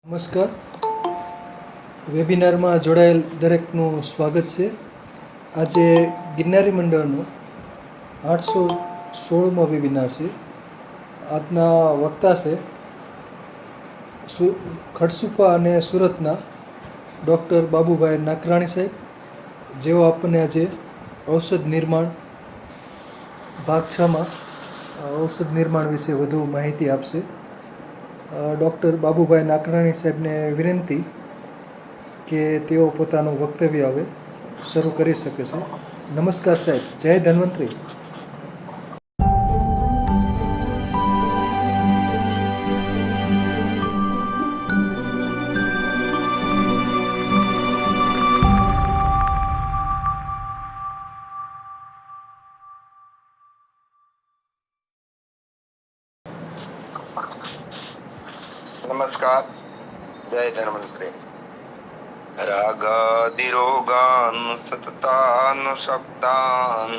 નમસ્કાર. વેબિનારમાં જોડાયેલ દરેકનું સ્વાગત છે. આજે ગિરનારી મંડળનો 816મો વેબિનાર છે. આજના વક્તા છે ખડસુપા અને સુરતના ડૉક્ટર બાબુભાઈ નાકરાણી સાહેબ, જેઓ આપણને આજે ઔષધ નિર્માણ ભાગ 6માં ઔષધ નિર્માણ વિશે વધુ માહિતી આપશે. ડૉક્ટર બાબુભાઈ નાકરાણી સાહેબને વિનંતી કે તેઓ પોતાનું વક્તવ્ય હવે શરૂ કરી શકે છે. નમસ્કાર સાહેબ. જય ધન્વંતરી. નમસ્કાર. જય ધન્વંતરી. રાગાદિરોગાન સતતાન શક્તાન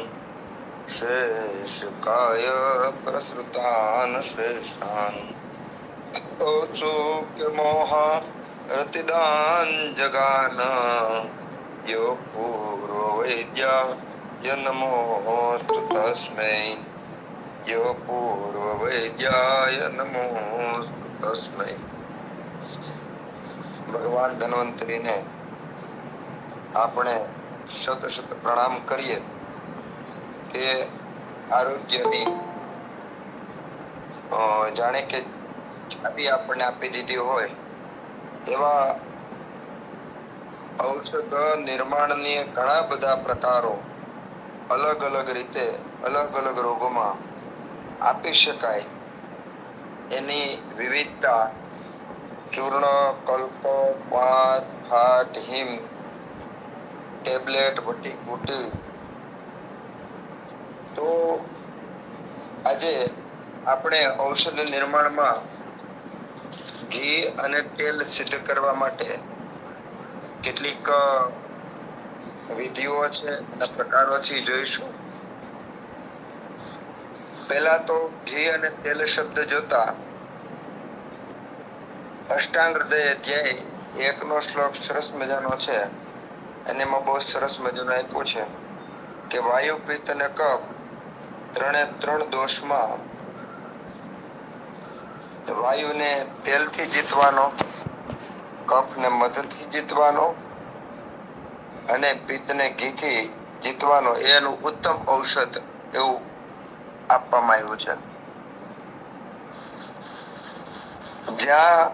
શેષકાય પ્રસૃતાન શેષાન ઓચુક્ય મોહ રતિદાન જગાન યો પૂર્વ વૈદ્ય નમોસ્તુ તસ્મૈ યો પૂર્વ વૈદ્યાય નમોસ્તુ તસ્મૈ. ભગવાન ધન્વંતરીને આપણે શત શત પ્રણામ કરીએ કે આરોગ્યની જાણે કે ચાબી આપણને આપી દીધી હોય એવા ઔષધ નિર્માણની ઘણા બધા પ્રકારો અલગ અલગ રીતે અલગ અલગ રોગોમાં આપી શકાય એની વિવિધતા ચૂર્ણ, કલ્પ, પાંચ, ફાટ, હિમ, ટેબ્લેટ, વટી બુટી. તો આજે આપણે ઔષધ નિર્માણમાં ઘી અને તેલ સિદ્ધ કરવા માટે કેટલીક વિધિઓ છે અને પ્રકારો છે જોઈશું. પહેલા તો ઘી અને તેલ શબ્દ જોતા અષ્ટાંગ હૃદય અધ્યાય 1નો શ્લોક સરસ મજાનો છે અને એમાં બહુ સરસ મજાનો આપ્યું છે કે વાયુ, પિત્ત અને કફ ત્રણે ત્રણ દોષમાં વાયુને તેલથી જીતવાનો, કફને મધથી જીતવાનો અને પિત્તને ઘીથી જીતવાનો એનું ઉત્તમ ઔષધ એવું આપવામાં આવ્યું છે. જ્યાં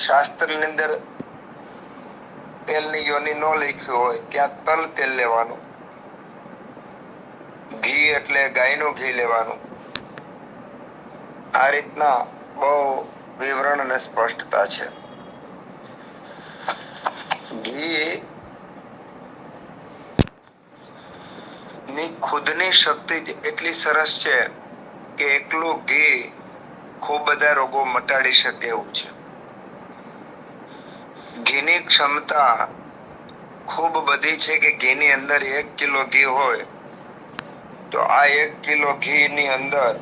શાસ્ત્રની અંદર તેલની યોની ન લખ્યું હોય ત્યાં તલ તેલ લેવાનું, ઘી એટલે ગાયનું ઘી લેવાનું. આ રીતના બહુ વિવરણ અને સ્પષ્ટતા છે. ઘી ની ખુદની શક્તિ એટલી સરસ છે કે એકલું ઘી ખૂબ બધા રોગો મટાડી શકે એવું છે. ઘીની ક્ષમતા ખૂબ બધી છે કે ઘીની અંદર 1 કિલો ઘી હોય તો આ 1 કિલો ઘી ની અંદર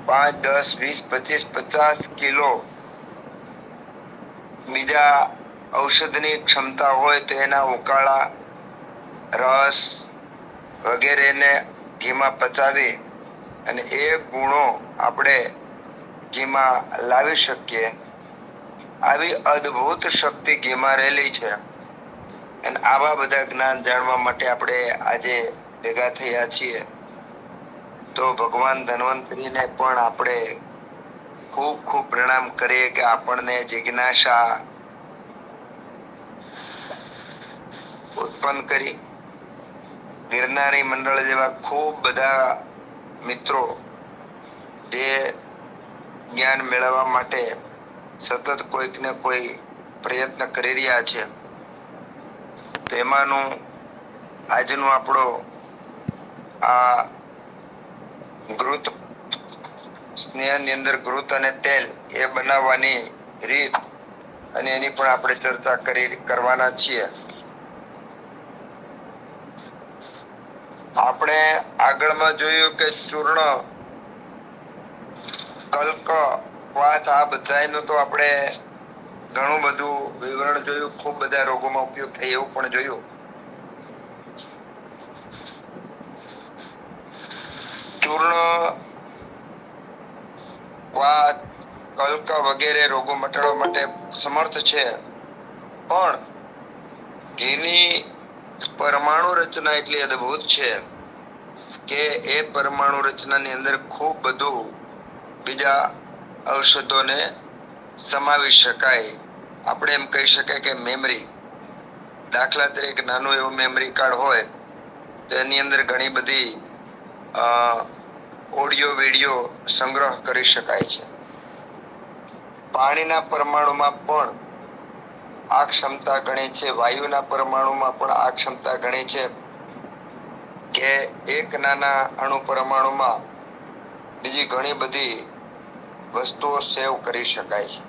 5, 10, 20, 25, 50 કિલો બીજા ઔષધની ક્ષમતા હોય તો એના ઉકાળા, રસ વગેરેને ઘીમાં પચાવી અને એ ગુણો આપણે ઘીમાં લાવી શકીએ. આવી અદ્ભુત શક્તિ ઘીમાં રહેલી છે અને આવા બધા જ્ઞાન જાણવા માટે આપણે આજે ભેગા થયા છીએ. તો ભગવાન ધન્વંતરીને પણ આપણે ખૂબ ખૂબ પ્રણામ કરીએ કે આપણને જિજ્ઞાસા ઉત્પન્ન કરી. ગિરનારી મંડળ જેવા ખૂબ બધા મિત્રો જે જ્ઞાન મેળવવા માટે સતત કોઈક ને કોઈ પ્રયત્ન કરી રહ્યા છે. તેમાંનું આજનું આપણો આ ઘૃત સ્નેહની અંદર ઘૃત અને તેલ એ બનાવવાની રીત અને એની પણ આપણે ચર્ચા કરવાના છીએ. આપણે આગળમાં જોયું કે ચૂર્ણ, કલ્ક, વાત આ બધાયનું તો આપણે ઘણું બધું વિવરણ જોયું, ખૂબ બધા રોગોમાં ઉપયોગ થાય એવું પણ જોયું. ચૂર્ણ વાત, કલ્ક વગેરે રોગો મટાડવા માટે સમર્થ છે, પણ ઘીની પરમાણુ રચના એટલી અદ્ભુત છે કે એ પરમાણુ રચનાની અંદર ખૂબ બધું બીજા ઔષધોને સમાવી શકાય. આપણે એમ કહી શકાય કે મેમરી, દાખલા તરીકે નાનું એવું મેમરી કાર્ડ હોય તો એની અંદર ઘણી બધી ઓડિયો વિડિયો સંગ્રહ કરી શકાય છે. પાણીના પરમાણુમાં પણ આ ક્ષમતા ઘણી છે, વાયુના પરમાણુમાં પણ આ ક્ષમતા ઘણી છે કે એક નાના અણુ પરમાણુમાં બીજી ઘણી બધી વસ્તુઓ સેવ કરી શકાય છે.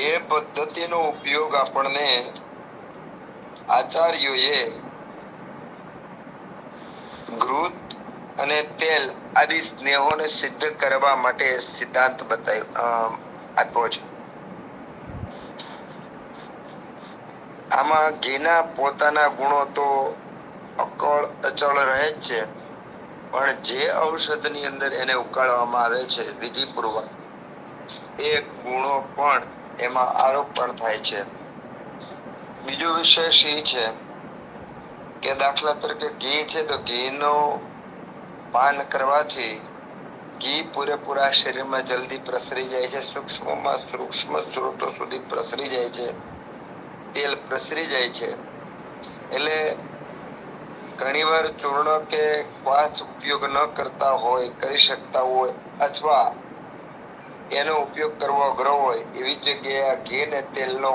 એ પદ્ધતિનો ઉપયોગ આપણને આચાર્યોએ ઘૃત અને તેલ આદિ સ્નેહોને સિદ્ધ કરવા માટે સિદ્ધાંત આપ્યો છે. આમાં ઘીના પોતાના ગુણો તો અચળ રહે જ છે, પણ જે ઔષધની અંદર એને ઉકાળવામાં આવે છે વિધિપૂર્વક, એ ગુણો પણ એમાં આરોપણ થાય છે. બીજો વિશેષ એ છે કે દાખલા તરીકે ઘી છે તો ઘીનો પાન કરવાથી ઘી પૂરેપૂરા શરીરમાં જલ્દી પ્રસરી જાય છે, સૂક્ષ્મમાં સૂક્ષ્મ સ્ત્રોતો સુધી પ્રસરી જાય છે, તેલ પ્રસરી જાય છે. એટલે ઘણીવાર ચૂર્ણ કે ક્વાથ ઉપયોગ ન કરતા હોય, કરી શકતા હોય, અથવા એનો ઉપયોગ કરવો અઘરો હોય એવી જગ્યાએ આ ઘી અને તેલનો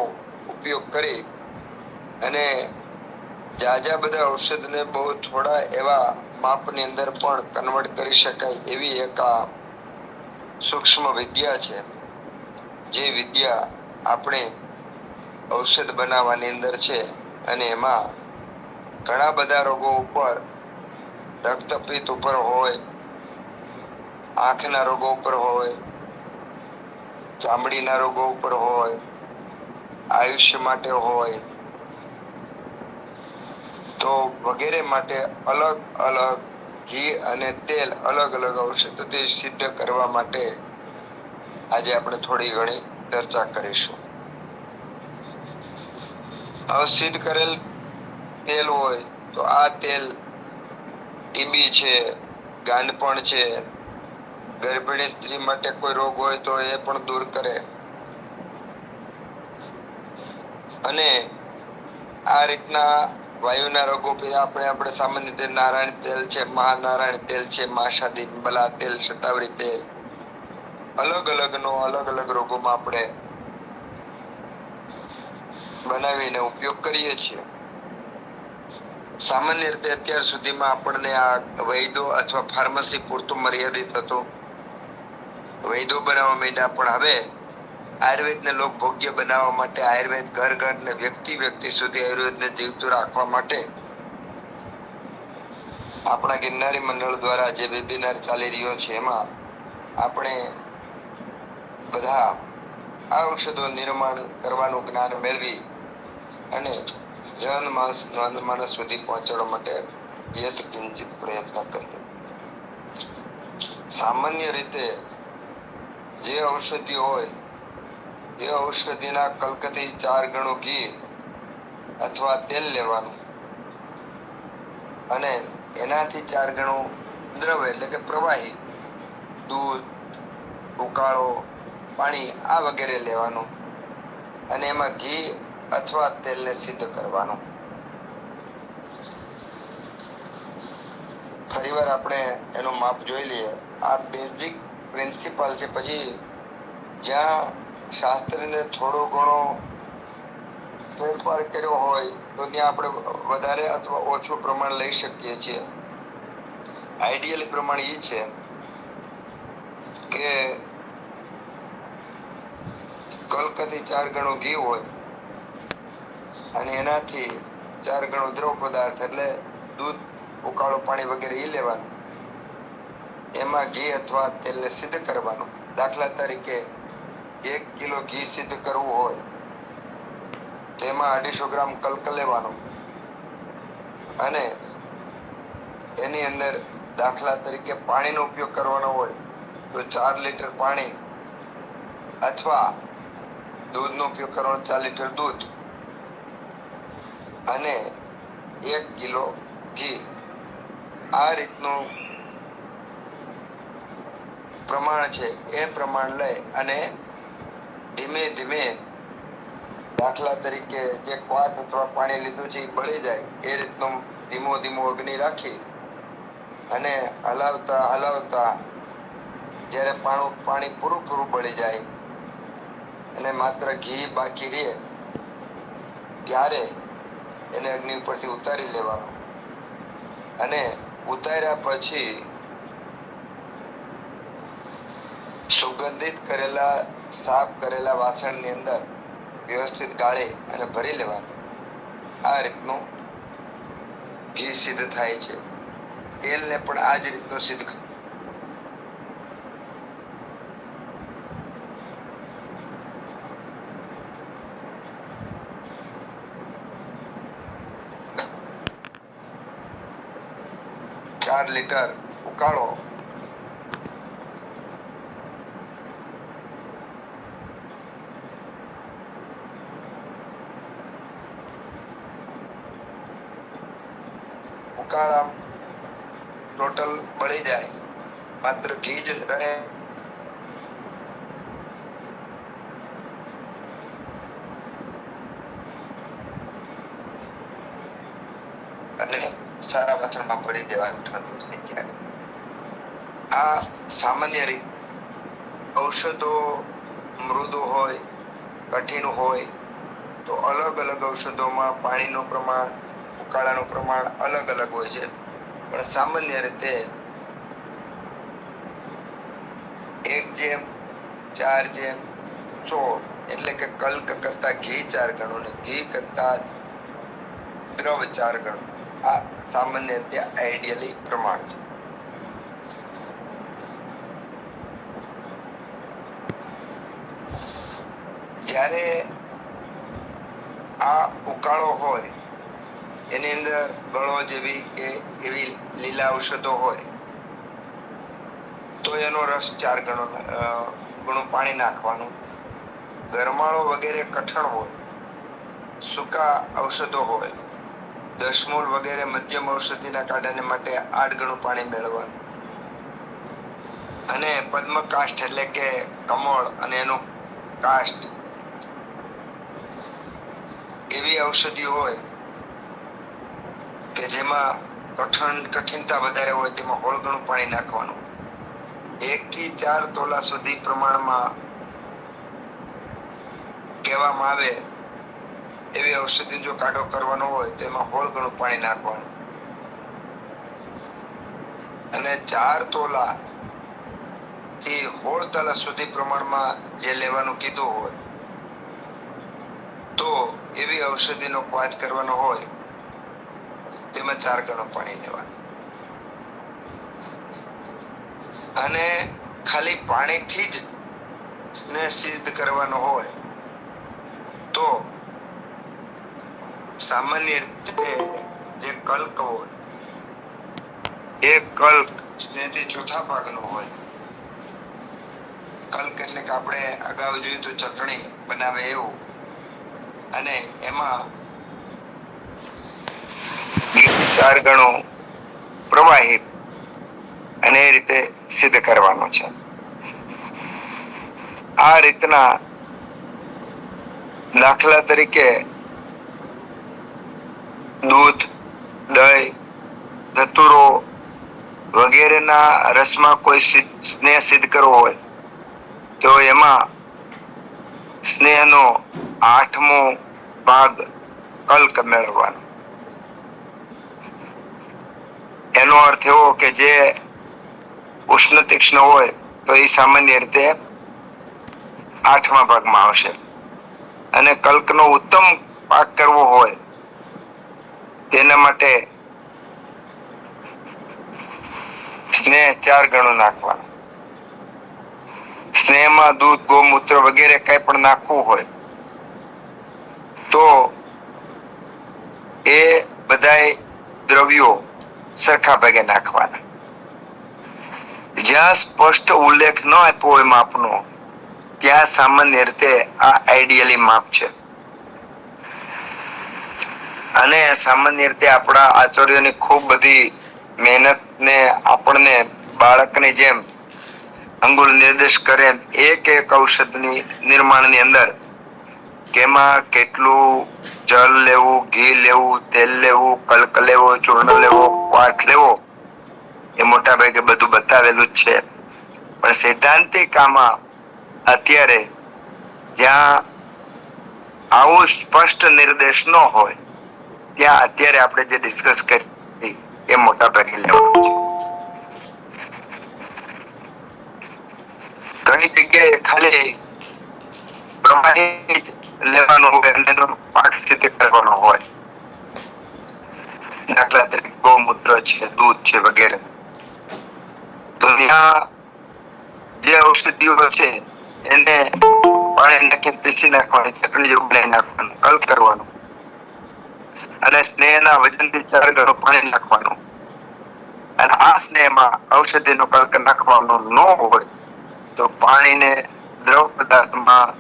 ઉપયોગ કરી અને જાજા બધા ઔષધને બહુ થોડા એવા માપની અંદર પણ કન્વર્ટ કરી શકાય એવી એક આ સૂક્ષ્મ વિદ્યા છે, જે વિદ્યા આપણે ઔષધ બનાવવાની અંદર છે. અને એમાં ઘણા બધા રોગો ઉપર, રક્તપિત્ત ઉપર હોય, આંખના રોગો ઉપર હોય, ચામડીના રોગો ઉપર હોય, આયુષ્ય માટે હોય, તો વગેરે માટે અલગ અલગ ઘી અને તેલ અલગ અલગ ઔષધોથી સિદ્ધ કરવા માટે આજે આપણે થોડી ઘણી ચર્ચા કરીશું. હવે સિદ્ધ કરેલ તેલ હોય તો આ તેલ ટીબી છે, ગાંડપણ છે, ગર્ભિણી સ્ત્રી માટે કોઈ રોગ હોય તો એ પણ દૂર કરે. અને આ રીતના વાયુના રોગો આપણે સામાન્ય રીતે નારાયણ તેલ છે, મહાનારાયણ તેલ છે, માશાદી બલા તેલ, શતાવરી તેલ, અલગ અલગ રોગોમાં આપણે બનાવીને ઉપયોગ કરીએ છીએ. સામાન્ય રીતે અત્યાર સુધીમાં આપણને આ વૈદો અથવા ફાર્મસી પૂરતું મર્યાદિત હતું. વૈદો બનાવવા માંડ્યા, પણ હવે આયુર્વેદને લોકભોગ્ય બનાવવા માટે, આયુર્વેદ ઘર ઘર ને વ્યક્તિ સુધી આયુર્વેદને જીવતું રાખવા માટે આપણા ગિરનારી મંડળ દ્વારા જે વેબિનાર ચાલી રહ્યો છે એમાં આપણે બધા આ ઔષધો નિર્માણ કરવાનું જ્ઞાન મેળવી અને જનમાનસ સુધી પહોંચાડવા માટે યત કિંચિત પ્રયત્ન કરીએ. સામાન્ય રીતે જે ઔષધિ હોય એ ઔષધિના કલ્કથી 4 ગણું ઘી અથવા તેલ લેવાનું અને એનાથી 4 ગણું દ્રવ એટલે કે પ્રવાહી દૂધ, ઉકાળો, પાણી આ વગેરે લેવાનું અને એમાં ઘી અથવા તેલને સિદ્ધ કરવાનું. ફરીવાર આપણે એનું માપ જોઈ લઈએ. આ બેઝિક પ્રિન્સિપલ છે. પછી જ્યાં શાસ્ત્રને થોડો ઘણો ફેરફાર કર્યો હોય તો ત્યાં આપણે વધારે અથવા ઓછું પ્રમાણ લઈ શકીએ છીએ. આઈડિયલ પ્રમાણ એ છે કે કલ્કથી 4 ગણું ઘી હોય અને એનાથી 4 ગણું દ્રવ પદાર્થ એટલે દૂધ, ઉકાળો, પાણી વગેરે એ લેવાનું. એમાં ઘી અથવા તેલને સિદ્ધ કરવાનું. દાખલા તરીકે 1 કિલો ઘી સિદ્ધ કરવું હોય તેમાં 250 ગ્રામ કલ્ક લેવાનો અને એની અંદર દાખલા તરીકે પાણીનો ઉપયોગ કરવાનો હોય તો 4 લીટર પાણી અથવા દૂધનો ઉપયોગ કરવાનો 4 લીટર દૂધ અને 1 કિલો ઘી. આ રીતનું પ્રમાણ છે એ પ્રમાણ લઈ અને ધીમે ધીમે દાખલા તરીકે જે ક્વાથ અથવા પાણી લીધું છે એ બળી જાય એ રીતનું ધીમો ધીમો અગ્નિ રાખી અને હલાવતા હલાવતા જ્યારે પાણી પૂરું બળી જાય અને માત્ર ઘી બાકી રહે ત્યારે એને અગ્નિ ઉપરથી ઉતારી લેવાનો અને ઉતાર્યા પછી સુગંધિત કરેલા સાફ કરેલા વાસણની અંદર વ્યવસ્થિત ગાળી અને ભરી લેવાનું. આ રીતનું ઘી સિદ્ધ થાય છે. તેલને પણ આ જ રીતનું સિદ્ધ ચાર લીટર ઉકાળો ઉકાળા ટોટલ બળી જાય માત્ર ઘી જ રહે અને સારા વાસણમાં ભરી દેવાનું ઠંડુ થઈ જાય. આ સામાન્ય રીત. ઔષધો મૃદુ હોય કઠિન હોય તો અલગ અલગ ઔષધોમાં પાણીનું પ્રમાણ ઉકાળાનું પ્રમાણ અલગ અલગ હોય છે પણ સામાન્ય રીતે 1:4:16 એટલે કે કલ્ક કરતા ઘી 4 ગણું અને ઘી કરતા દ્રવ 4 ગણું. આ સામાન્ય રીતે આઈડિયલી પ્રમાણ છે. જ્યારે આ ઉકાળો હોય એની અંદર ગળો જેવી કે એવી લીલા ઔષધો હોય તો એનો રસ 4 ગણું પાણી નાખવાનું. ગરમાળો વગેરે કઠણ હોય, સૂકા ઔષધો હોય, દશમૂળ વગેરે મધ્યમ ઔષધિના કાઢાને માટે 8 ગણું પાણી મેળવવાનું. અને પદ્મકાષ્ઠ એટલે કે કમળ અને એનું કાષ્ઠ એવી ઔષધિ હોય કે જેમાં કઠિનતા વધારે હોય તેમાં 16 ગણું પાણી નાખવાનું. 1 થી 4 તોલા સુધી પ્રમાણમાં કહેવામાં આવે એવી ઔષધિ જો કાઢો કરવાનો હોય તો એમાં 16 ગણું પાણી નાખવાનું. અને 4 તોલા થી 16 તોલા સુધી પ્રમાણમાં જે લેવાનું કીધું હોય તો એવી ઔષધિનો ક્વાથ કરવાનો હોય તેમાં 4 ગણું પાણી લેવાનું. અને ખાલી પાણીથી જ સ્નેહ સિદ્ધ કરવાનો હોય તો સામાન્ય રીતે જે કલ્ક હોય એ કલ્ક સ્નેહથી ચોથા ભાગનો હોય. કલ્ક એટલે કે આપણે અગાઉ જોયું તો ચટણી બનાવે એવું અને એમાં 4 ગણું પ્રવાહી અને એ રીતે સિદ્ધ કરવાનો છે. આ રીતના દાખલા તરીકે દૂધ, દહીં, ધતુરો વગેરેના રસમાં કોઈ સ્નેહ સિદ્ધ કરવો હોય તો એમાં સ્નેહનો 8મો ભાગ કલ્ક મેળવવાનો. એનો અર્થ એવો કે જે ઉષ્ણ તીક્ષ્ણ હોય તો એ સામાન્ય રીતે 8મા ભાગમાં આવશે અને કલ્કનો ઉત્તમ પાક કરવો હોય તેના માટે સ્નેહ 4 ગણું નાખવાનું. સ્નેહમાં દૂધ, ગૌમૂત્ર વગેરે કઈ પણ નાખવું હોય તો એ બધાય દ્રવ્યો સરખા ભાગે નાખવાના. જ્યાં સ્પષ્ટ ઉલ્લેખ ન આપ્યો હોય માપનો ત્યાં સામાન્ય રીતે આ આઈડિયલી માપ છે. અને સામાન્ય રીતે આપણા આચાર્યોની ખૂબ બધી મહેનત ને આપણને બાળકની જેમ અંગુલ નિર્દેશ કરે એક એક ઔષધની નિર્માણની અંદર કેમાં કેટલું જળ લેવું, ઘી લેવું, તેલ લેવું, કલ્ક લેવો, ચૂર્ણ લેવો, પાઠ લેવો એ મોટા ભાગે બધું બતાવેલું જ છે. પણ સૈદ્ધાંતિક આમાં અત્યારે જ્યાં આવું સ્પષ્ટ નિર્દેશ ન હોય ત્યાં અત્યારે આપણે જે ડિસ્કસ કરી એ મોટા ભાગે લેવાનું છે. ઘણી જગ્યાએ ખાલી પ્રમાણિત લેવાનું હોય અને એનો પાઠ સિદ્ધ કરવાનો હોય. દાખલા તરીકે ગૌમૂત્ર છે, દૂધ છે વગેરે. તો ત્યાં જે ઔષધિઓ છે એને પાણી નાખી પીસી નાખવાની, ચટણી જેવું બનાવી નાખવાનું, કલ્પ કરવાનું અને સ્નેહના વજનથી 4 ગણું પાણી નાખવાનું. અને આ સ્નેહમાં ઔષધિનો કલ્ક નાખવાનો ન હોય તો પાણીને દ્રવ પદાર્થમાં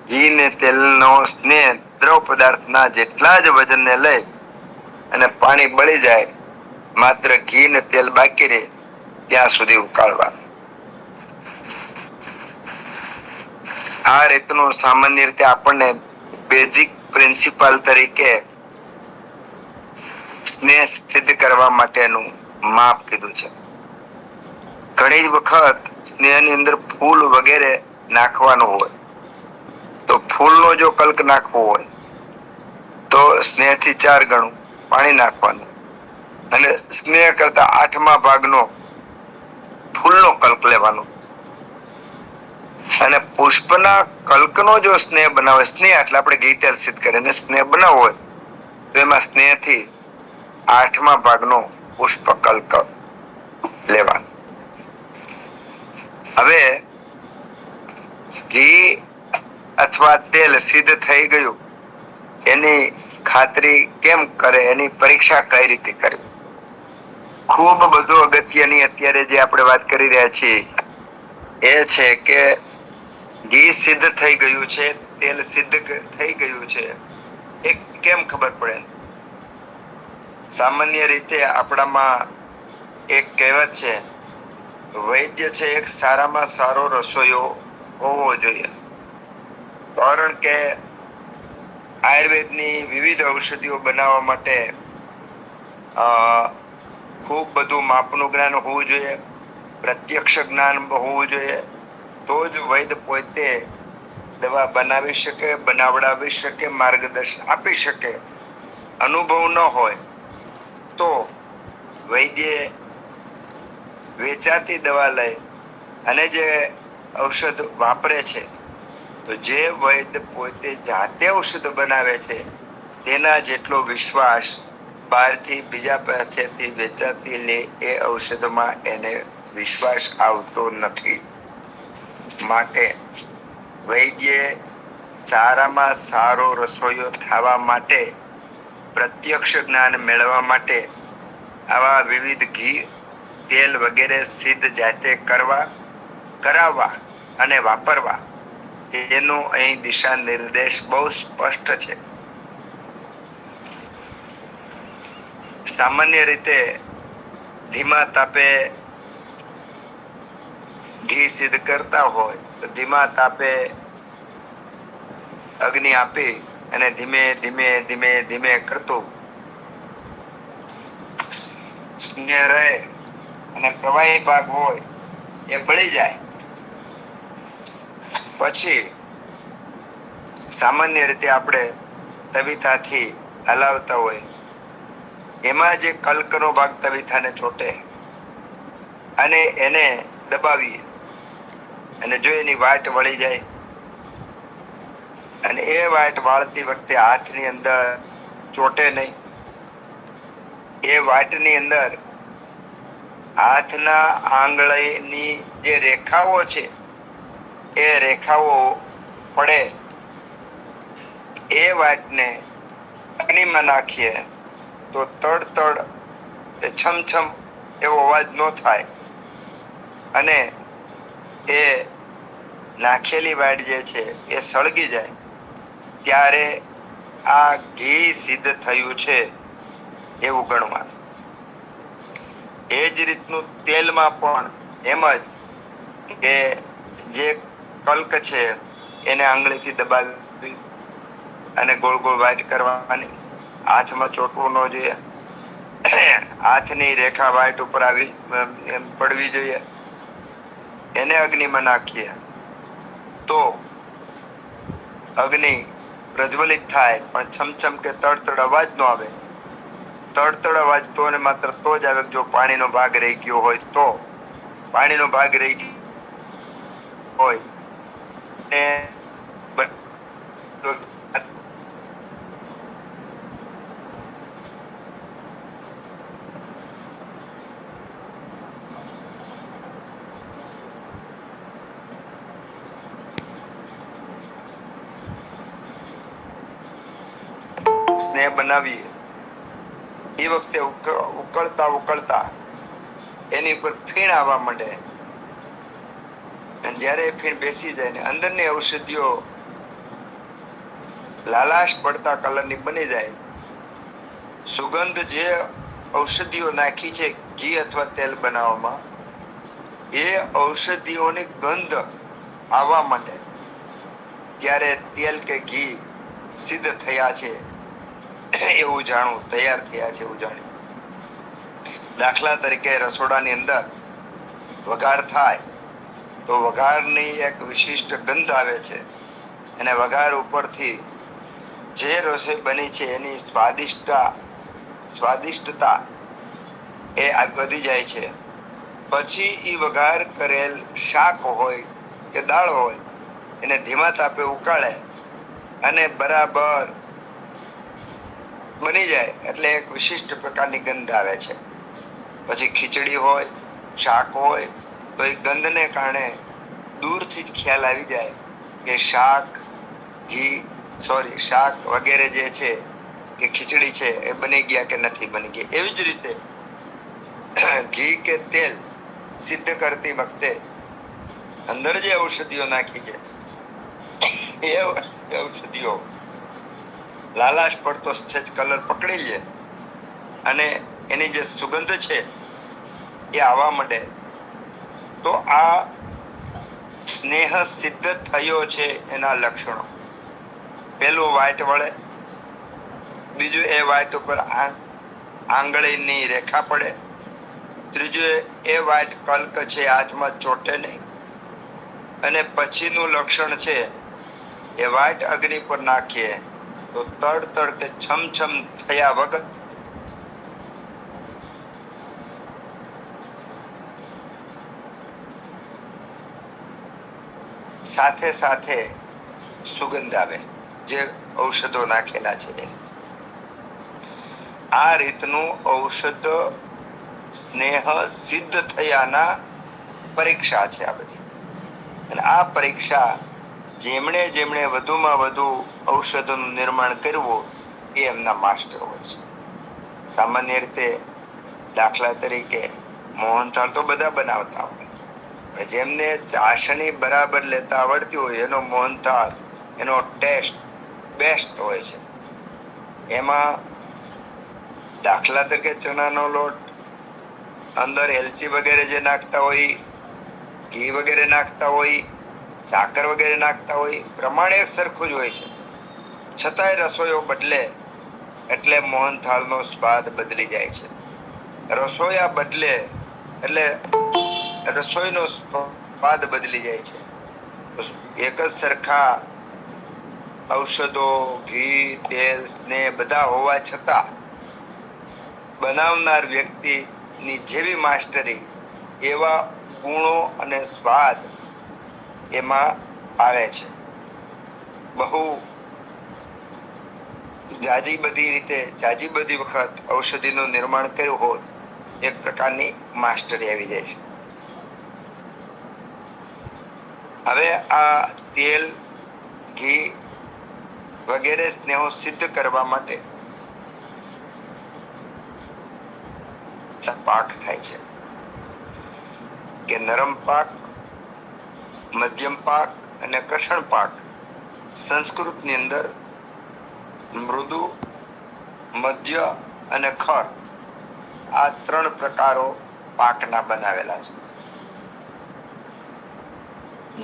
ઘી ને તેલનો સ્નેહ દ્રવ પદાર્થના જેટલા જ વજનને લઈ અને પાણી બળી જાય, માત્ર ઘી ને તેલ બાકી રહે ત્યાં સુધી ઉકાળવાનું. આ રીતનું સામાન્ય રીતે આપણને બેઝિક પ્રિન્સિપલ તરીકે સ્નેહ સિદ્ધ કરવા માટેનું માપ કીધું છે. ઘણી જ વખત સ્નેહની અંદર ફૂલ વગેરે નાખવાનું હોય તો ફૂલનો જો કલ્ક નાખવો હોય તો સ્નેહથી 4 ગણું પાણી નાખવાનું અને સ્નેહ કરતા 8મા ભાગનો ફૂલનો કલ્ક લેવાનો. અને પુષ્પના કલ્કનો જો સ્નેહ બનાવે, સ્નેહ એટલે આપણે ઘી તેલ સિદ્ધ કરીને સ્નેહ બનાવવો હોય તો એમાં સ્નેહથી 8મા ભાગનો પુષ્પ કલ્ક લેવાનો. હવે ઘી અથવા તેલ સિદ્ધ થઈ ગયું એની ખાતરી કેમ કરે, એની પરીક્ષા કઈ રીતે કરવી? ખૂબ બધું અગત્યની અત્યારે જે આપણે વાત કરી રહ્યા છીએ એ છે કે ઘી સિદ્ધ થઈ ગયું છે, તેલ સિદ્ધ થઈ ગયું છે, એ કેમ ખબર પડે? સામાન્ય રીતે આપણામાં એક કહેવત છે, વૈદ્ય છે એક સારામાં સારો રસોઈયો હોવો જોઈએ. કારણ કે આયુર્વેદની વિવિધ ઔષધિઓ બનાવવા માટે ખૂબ બધું માપનું જ્ઞાન હોવું જોઈએ, પ્રત્યક્ષ જ્ઞાન હોવું જોઈએ. તો જ વૈદ્ય પોતે દવા બનાવી શકે, બનાવડાવી શકે, માર્ગદર્શન આપી શકે. અનુભવ ન હોય તો વૈદ્ય વેચાતી દવા લઈ અને જે ઔષધ વાપરે છે તો જે વૈદ્ય પોતે જાતે ઔષધ બનાવે છે તેના જેટલો વિશ્વાસ બહારથી બીજા પાસેથી વેચાતી લે એ ઔષધમાં એને વિશ્વાસ આવતો નથી. માટે વૈદ્ય સારામાં સારો રસોઈયો થવા માટે, પ્રત્યક્ષ જ્ઞાન મેળવવા માટે આવા વિવિધ ઘી, તેલ વગેરે સિદ્ધ જાતે કરાવવા અને વાપરવા એનો અહીં દિશા નિર્દેશ બહુ સ્પષ્ટ છે. સામાન્ય રીતે ધીમા તાપે ઘી સિદ્ધ કરતા હોય તો ધીમા તાપે અગ્નિ આપી અને ધીમે ધીમે ધીમે ધીમે કરતું સ્નેહ રહે અને પ્રવાહી ભાગ હોય એ બળી જાય. પછી સામાન્ય રીતે આપણે તવીથાથી હલાવતા હોય એમાં જે કલ્કનો ભાગ તવીથાને ચોટે અને એને દબાવીએ અને જો એની વાટ વળી જાય અને એ વાટ વાળતી વખતે હાથની અંદર ચોટે નહીં, એ વાટની અંદર હાથના આંગળીની જે રેખાઓ છે એ રેખાઓ પડે એ વાતને અગ્નિમાં નાખીએ તો તડ છમછમ એવો અવાજ ન થાય અને એ નાખેલી વાટ જે છે એ સળગી જાય ત્યારે આ ઘી સિદ્ધ થયું છે એવું ગણવાનું. એ જ રીતનું તેલમાં પણ એમ જ કે જે કલ્ક છે એને આંગળીથી દબાવી અને ગોળ ગોળ વાટ કરવાની, હાથમાં ચોટવું ન જોઈએ, હાથની રેખા વાટ ઉપર આવી પડવી જોઈએ. એને અગ્નિમાં નાખીએ તો અગ્નિ પ્રજ્વલિત થાય પણ છમછમ કે તડતડ અવાજ ન આવે. તડતડ અવાજ તો ને માત્ર તો જ આવે જો પાણીનો ભાગ રહી ગયો હોય તો. પાણીનો ભાગ રહી ગયો હોય ને સ્નેહ બનાવીએ એ વખતે ઉકળતા એની ઉપર ફીણ આવવા માંડે અને જ્યારે ફીણ બેસી જાય ને અંદરની ઔષધિઓ લાલાશ પડતા કલરની બની જાય, સુગંધ જે ઔષધિઓ નાખી છે ઘી અથવા તેલ બનાવવામાં એ ઔષધિઓની ગંધ આવવા માંડે ત્યારે તેલ કે ઘી સિદ્ધ થયા છે એવું જાણવું, તૈયાર થયા છે એવું જાણવું. દાખલા તરીકે રસોડાની અંદર વઘાર થાય તો વઘારની એક વિશિષ્ટ ગંધ આવે છે અને વઘાર ઉપરથી જે રસોઈ બની છે એની સ્વાદિષ્ટતા એ વધી જાય છે. પછી ઈ વઘાર કરેલ શાક હોય કે દાળ હોય એને ધીમા તાપે ઉકાળે અને બરાબર બની જાય એટલે એક વિશિષ્ટ પ્રકારની ગંધ આવે છે. પછી ખીચડી હોય, શાક હોય તો એ ગંધને કારણે દૂરથી જ ખ્યાલ આવી જાય કે શાક વગેરે જે છે કે ખીચડી છે એ બની ગયા કે નથી બની ગયા. એવી જ રીતે ઘી કે તેલ સિદ્ધ કરતી વખતે અંદર જે ઔષધિઓ નાખી છે એ ઔષધિઓ લાલાશ પડતો સહેજ કલર પકડી લે અને એની જે સુગંધ છે એ આવવા માંડે તો આ સ્નેહ સિદ્ધ થયો છે એના લક્ષણો. પેલું વાટ વળે, બીજું એ વાટ ઉપર આંગળીની રેખા પડે, ત્રીજું એ વાટ કલ્ક છે હાથમાં ચોટે નહીં, અને પછીનું લક્ષણ છે એ વાટ અગ્નિ પર નાખીએ તો તડ કે છમછમ થયા વગર સાથે સાથે સુગંધ આવે જે ઔષધો નાખેલા છે. આ રીતનું ઔષધ સ્નેહ સિદ્ધ થયાના પરીક્ષા છે આ બધી. અને આ પરીક્ષા જેમણે વધુમાં વધુ ઔષધોનું નિર્માણ કરવું એ એમના માસ્ટર હોય છે. સામાન્ય રીતે દાખલા તરીકે મોહનથાળ તો બધા બનાવતા હોય, જેમને ચાસણી બરાબર લેતા આવડતી હોય એનો મોહનથાળ એનો ટેસ્ટ બેસ્ટ હોય છે. એમાં દાખલા તરીકે ચણાનો લોટ, અંદર એલચી વગેરે જે નાખતા હોય, ઘી વગેરે નાખતા હોય, સાકર વગેરે નાખતા હોય, પ્રમાણ એક સરખું જ હોય છે. છતાંય રસોઈઓ બદલે એટલે મોહનથાળનો સ્વાદ બદલી જાય છે. રસોઈયા બદલે એટલે રસોઈનો સ્વાદ બદલી જાય છે. એક જ સરખા ઔષધો, ઘી, તેલ, સ્નેહ બધા હોવા છતાં બનાવનાર વ્યક્તિની જેવી માસ્ટરી એવા ગુણો અને સ્વાદ એમાં આવે છે. બહુ જાજી બધી વખત ઔષધિનું નિર્માણ કર્યું હોય એક પ્રકારની માસ્ટરી આવી જાય છે. હવે આ તેલ, ઘી વગેરે સ્નેહો સિદ્ધ કરવા માટે પાક થાય છે કે નરમ પાક, મધ્યમ પાક અને કઠણ પાક. સંસ્કૃતની અંદર મૃદુ, મધ્ય અને ખર આ 3 પ્રકારો પાકના બનાવેલા છે.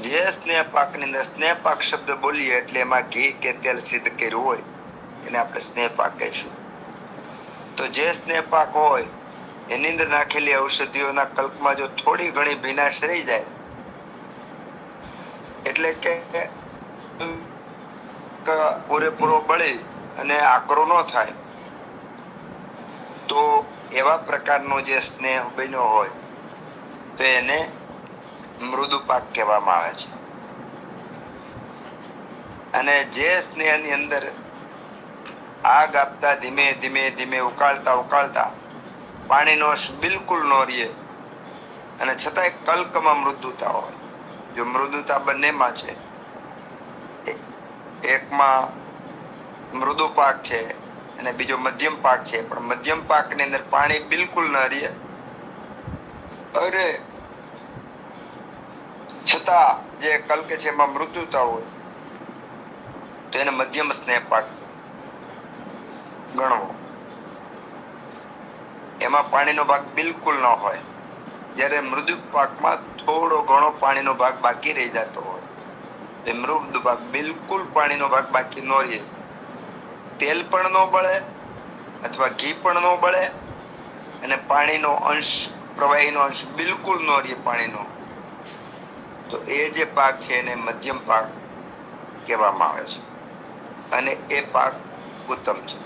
જે સ્નેહ પાકની અંદર સ્નેહ પાક શબ્દ બોલીએ એટલે એમાં ઘી કે તેલ સિદ્ધ કર્યું હોય એને આપણે સ્નેહ પાક કહીશું. તો જે સ્નેહ પાક હોય એની અંદર નાખેલી ઔષધિઓના કલ્પમાં જો થોડી ઘણી ભીનાશ રહી જાય એટલે કે પૂરેપૂરો બળી અને આકરો ન થાય તો એવા પ્રકારનો જે સ્નેહ બન્યો હોય તો એને મૃદુ પાક કહેવામાં આવે છે. અને જે સ્નેહની અંદર આગ આપતા ધીમે ધીમે ધીમે ઉકાળતા પાણીનો અંશ બિલકુલ ન રહે અને છતાંય કલ્કમાં મૃદુતા હોય. જો મૃદુતા બંનેમાં છે, એકમાં મૃદુ પાક છે અને બીજો મધ્યમ પાક છે, પણ મધ્યમ પાકની અંદર પાણી બિલકુલ ન રહે અરે છતાં જે કલ્ક છે એમાં મૃદુતા હોય તો એને મધ્યમ સ્નેહ પાક ગણવો. એમાં પાણીનો ભાગ બિલકુલ ન હોય, જ્યારે મૃદુ પાકમાં થોડો ઘણો પાણીનો ભાગ બાકી રહી જતો હોય. એ મૃદુ પાક બિલકુલ પાણીનો ભાગ બાકી ન રહે, તેલ પણ ન બળે અથવા ઘી પણ ન બળે અને પાણીનો અંશ, પ્રવાહીનો અંશ બિલકુલ ન રહે પાણીનો, તો એ જે પાક છે એને મધ્યમ પાક કહેવામાં આવે છે અને એ પાક ઉત્તમ છે.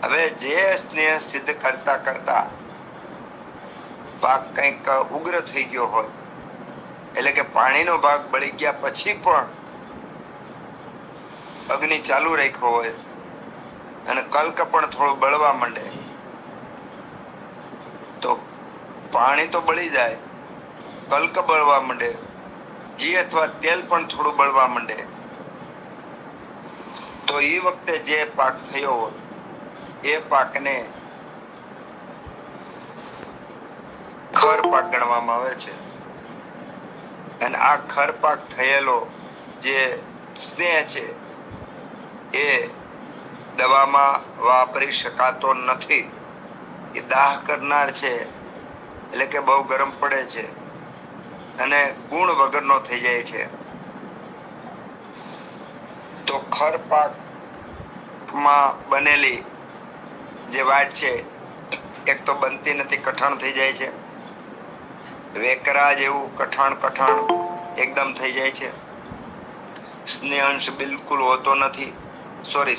હવે જે સ્નેહ સિદ્ધ કરતા કરતા પાક કંઈક ઉગ્ર થઈ ગયો હોય, એટલે કે પાણીનો ભાગ બળી ગયા પછી પણ અગ્નિ ચાલુ રાખ્યો હોય અને કલ્ક પણ થોડું બળવા માંડે તો પાણી તો બળી જાય, કલ્ક બળવા માંડે, ઘી અથવા તેલ પણ થોડું બળવા માંડે, તો એ વખતે જે પાક થયો હોય એ પાકને ખર પાક ગણવામાં આવે છે. અને આ ખર પાક થયેલો જે સ્નેહ છે એ દવામાં વાપરી શકાતો નથી. એ દાહ કરનાર છે, એટલે કે બહુ ગરમ પડે છે અને ગુણ વગરનો થઈ જાય છે. તો ખર પાકમાં બનેલી જે વાટ છે એક તો બનતી નથી, કઠણ થઈ જાય છે. વેકરા જેવું કઠણ એકદમ થઈ જાય છે. સ્નેહ અંશ બિલકુલ હોતો નથી,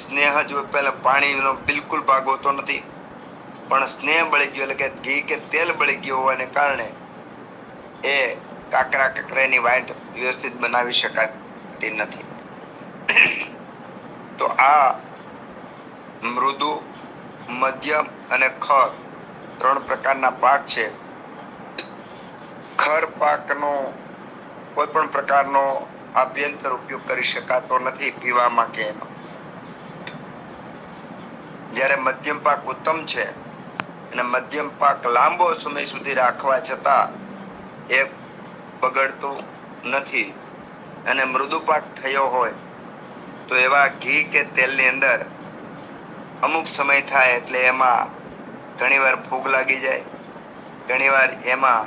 સ્નેહ જ પેલા પાણીનો બિલકુલ ભાગ હોતો નથી, પણ સ્નેહ બળી ગયો એટલે કે ઘી કે તેલ બળી ગયો હોવાને કારણે એ કાકરાની વાટ વ્યવસ્થિત બનાવી શકાતી નથી. તો આ મૃદુ, મધ્યમ અને ખર 3 પ્રકારના પાક છે. ખર પાકનો કોઈ પણ પ્રકારનો આભ્યંતર ઉપયોગ કરી શકાતો નથી પીવામાં કે એમાં. જ્યારે મધ્યમ પાક ઉત્તમ છે અને મધ્યમ પાક લાંબો સમય સુધી રાખવા છતાં એ બગડતું નથી અને મૃદુ પાક થયો હોય તો એવા ઘી કે તેલની અંદર અમુક સમય થાય એટલે એમાં ઘણીવાર ફૂગ લાગી જાય, ઘણીવાર એમાં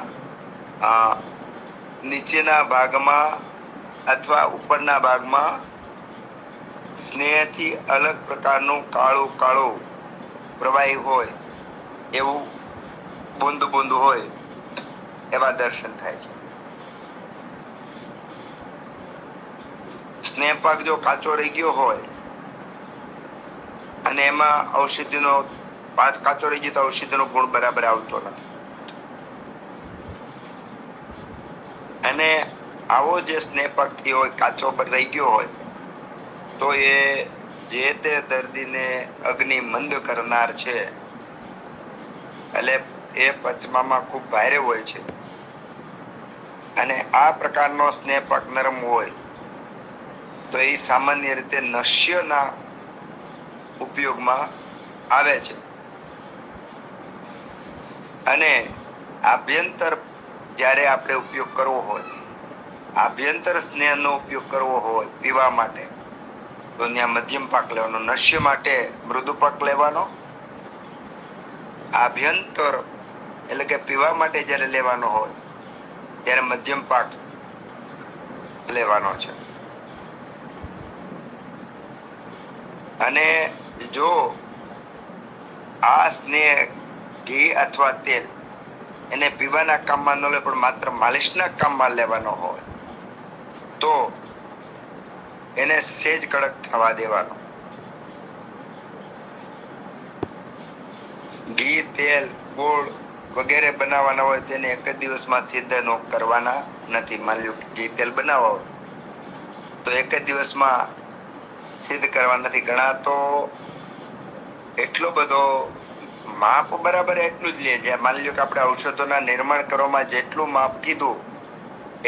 નીચેના ભાગમાં અથવા ઉપરના ભાગમાં સ્નેહથી અલગ પ્રકારનું કાળું પ્રવાહી હોય એવું બૂંદ હોય એવા દર્શન થાય છે. સ્નેહ પાક જો કાચો રહી ગયો હોય અને એમાં ઔષધિનો પાક કાચો રહી ગયો તો ઔષધિનો ગુણ બરાબર આવતો નથી. અને આવો જે સ્નેહ પાક થયો હોય, કાચો રહી ગયો હોય તો એ જે તે દર્દીને અગ્નિ મંદ કરનાર છે, એટલે એ પચવામાં ખૂબ ભારે હોય છે. અને આ પ્રકારનો સ્નેહ પાક નરમ હોય તો એ સામાન્ય રીતે નશ્યના ઉપયોગમાં આવે છે. અને આભ્યંતર જ્યારે આપણે ઉપયોગ કરવો હોય, આભ્યંતર સ્નેહનો ઉપયોગ કરવો હોય પીવા માટે, તો ત્યાં મધ્યમ પાક લેવાનો. નશ્ય માટે મૃદુ પાક લેવાનો. આભ્યંતર એટલે કે પીવા માટે જ્યારે લેવાનો હોય ત્યારે મધ્યમ પાક લેવાનો છે. અને જો આ સ્નેહ ઘી અથવા તેલ એને પીવાના કામમાં ન લે પણ માત્ર માલિશના કામમાં લેવાનો હોય તો એને સેજ કડક થવા દેવાનો. ઘી, તેલ, ગોળ વગેરે બનાવવાના હોય તેને એક જ દિવસમાં સિદ્ધ ન કરવાના નથી. માની લો ઘી, તેલ બનાવવા હોય તો એક જ દિવસમાં સિદ્ધ કરવા નથી. ઘણા તો એટલો બધો માપ બરાબર એટલું જ લે છે. માની લો કે આપણે ઔષધોના નિર્માણ કરવામાં જેટલું માપ કીધું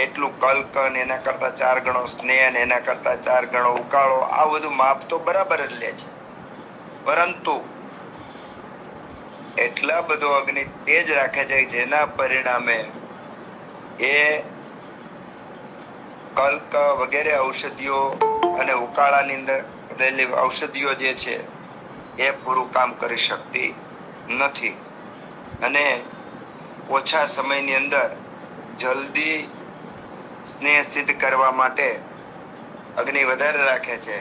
એટલું કલ્ક અને એના કરતા 4 ગણો સ્નેહ અને એના કરતા 4 ગણો ઉકાળો, આ બધું માપ તો બરાબર જ લે છે. પરંતુ એટલા બધો અગ્નિ તેજ રાખે છે જેના પરિણામે એ કલ્ક વગેરે ઔષધિઓ અને ઉકાળાની અંદર રહેલી ઔષધિઓ જે છે એ પૂરું કામ કરી શકતી નથી. અને ઓછા સમયની અંદર જલ્દી સ્નેહ સિદ્ધ કરવા માટે અગ્નિ વધારે રાખે છે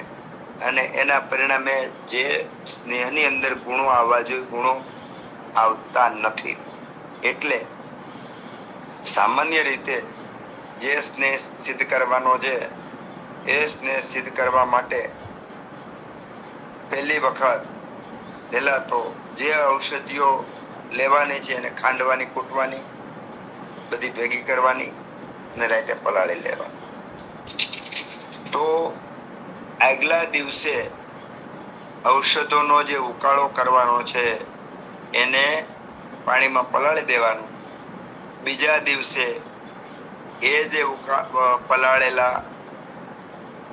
અને એના પરિણામે જે સ્નેહની અંદર ગુણો આવવા જોઈએ ગુણો આવતા નથી. એટલે સામાન્ય રીતે જે સ્નેહ સિદ્ધ કરવાનો છે એ સ્નેહ સિદ્ધ કરવા માટે પહેલી વખત પહેલા તો જે ઔષધિઓ લેવાની છે એને ખાંડવાની, કૂટવાની, બધી ભેગી કરવાની અને રાતે પલાળી લેવાની. તો આગલા દિવસે ઔષધોનો જે ઉકાળો કરવાનો છે એને પાણીમાં પલાળી દેવાનું. બીજા દિવસે એ જે પલાળેલા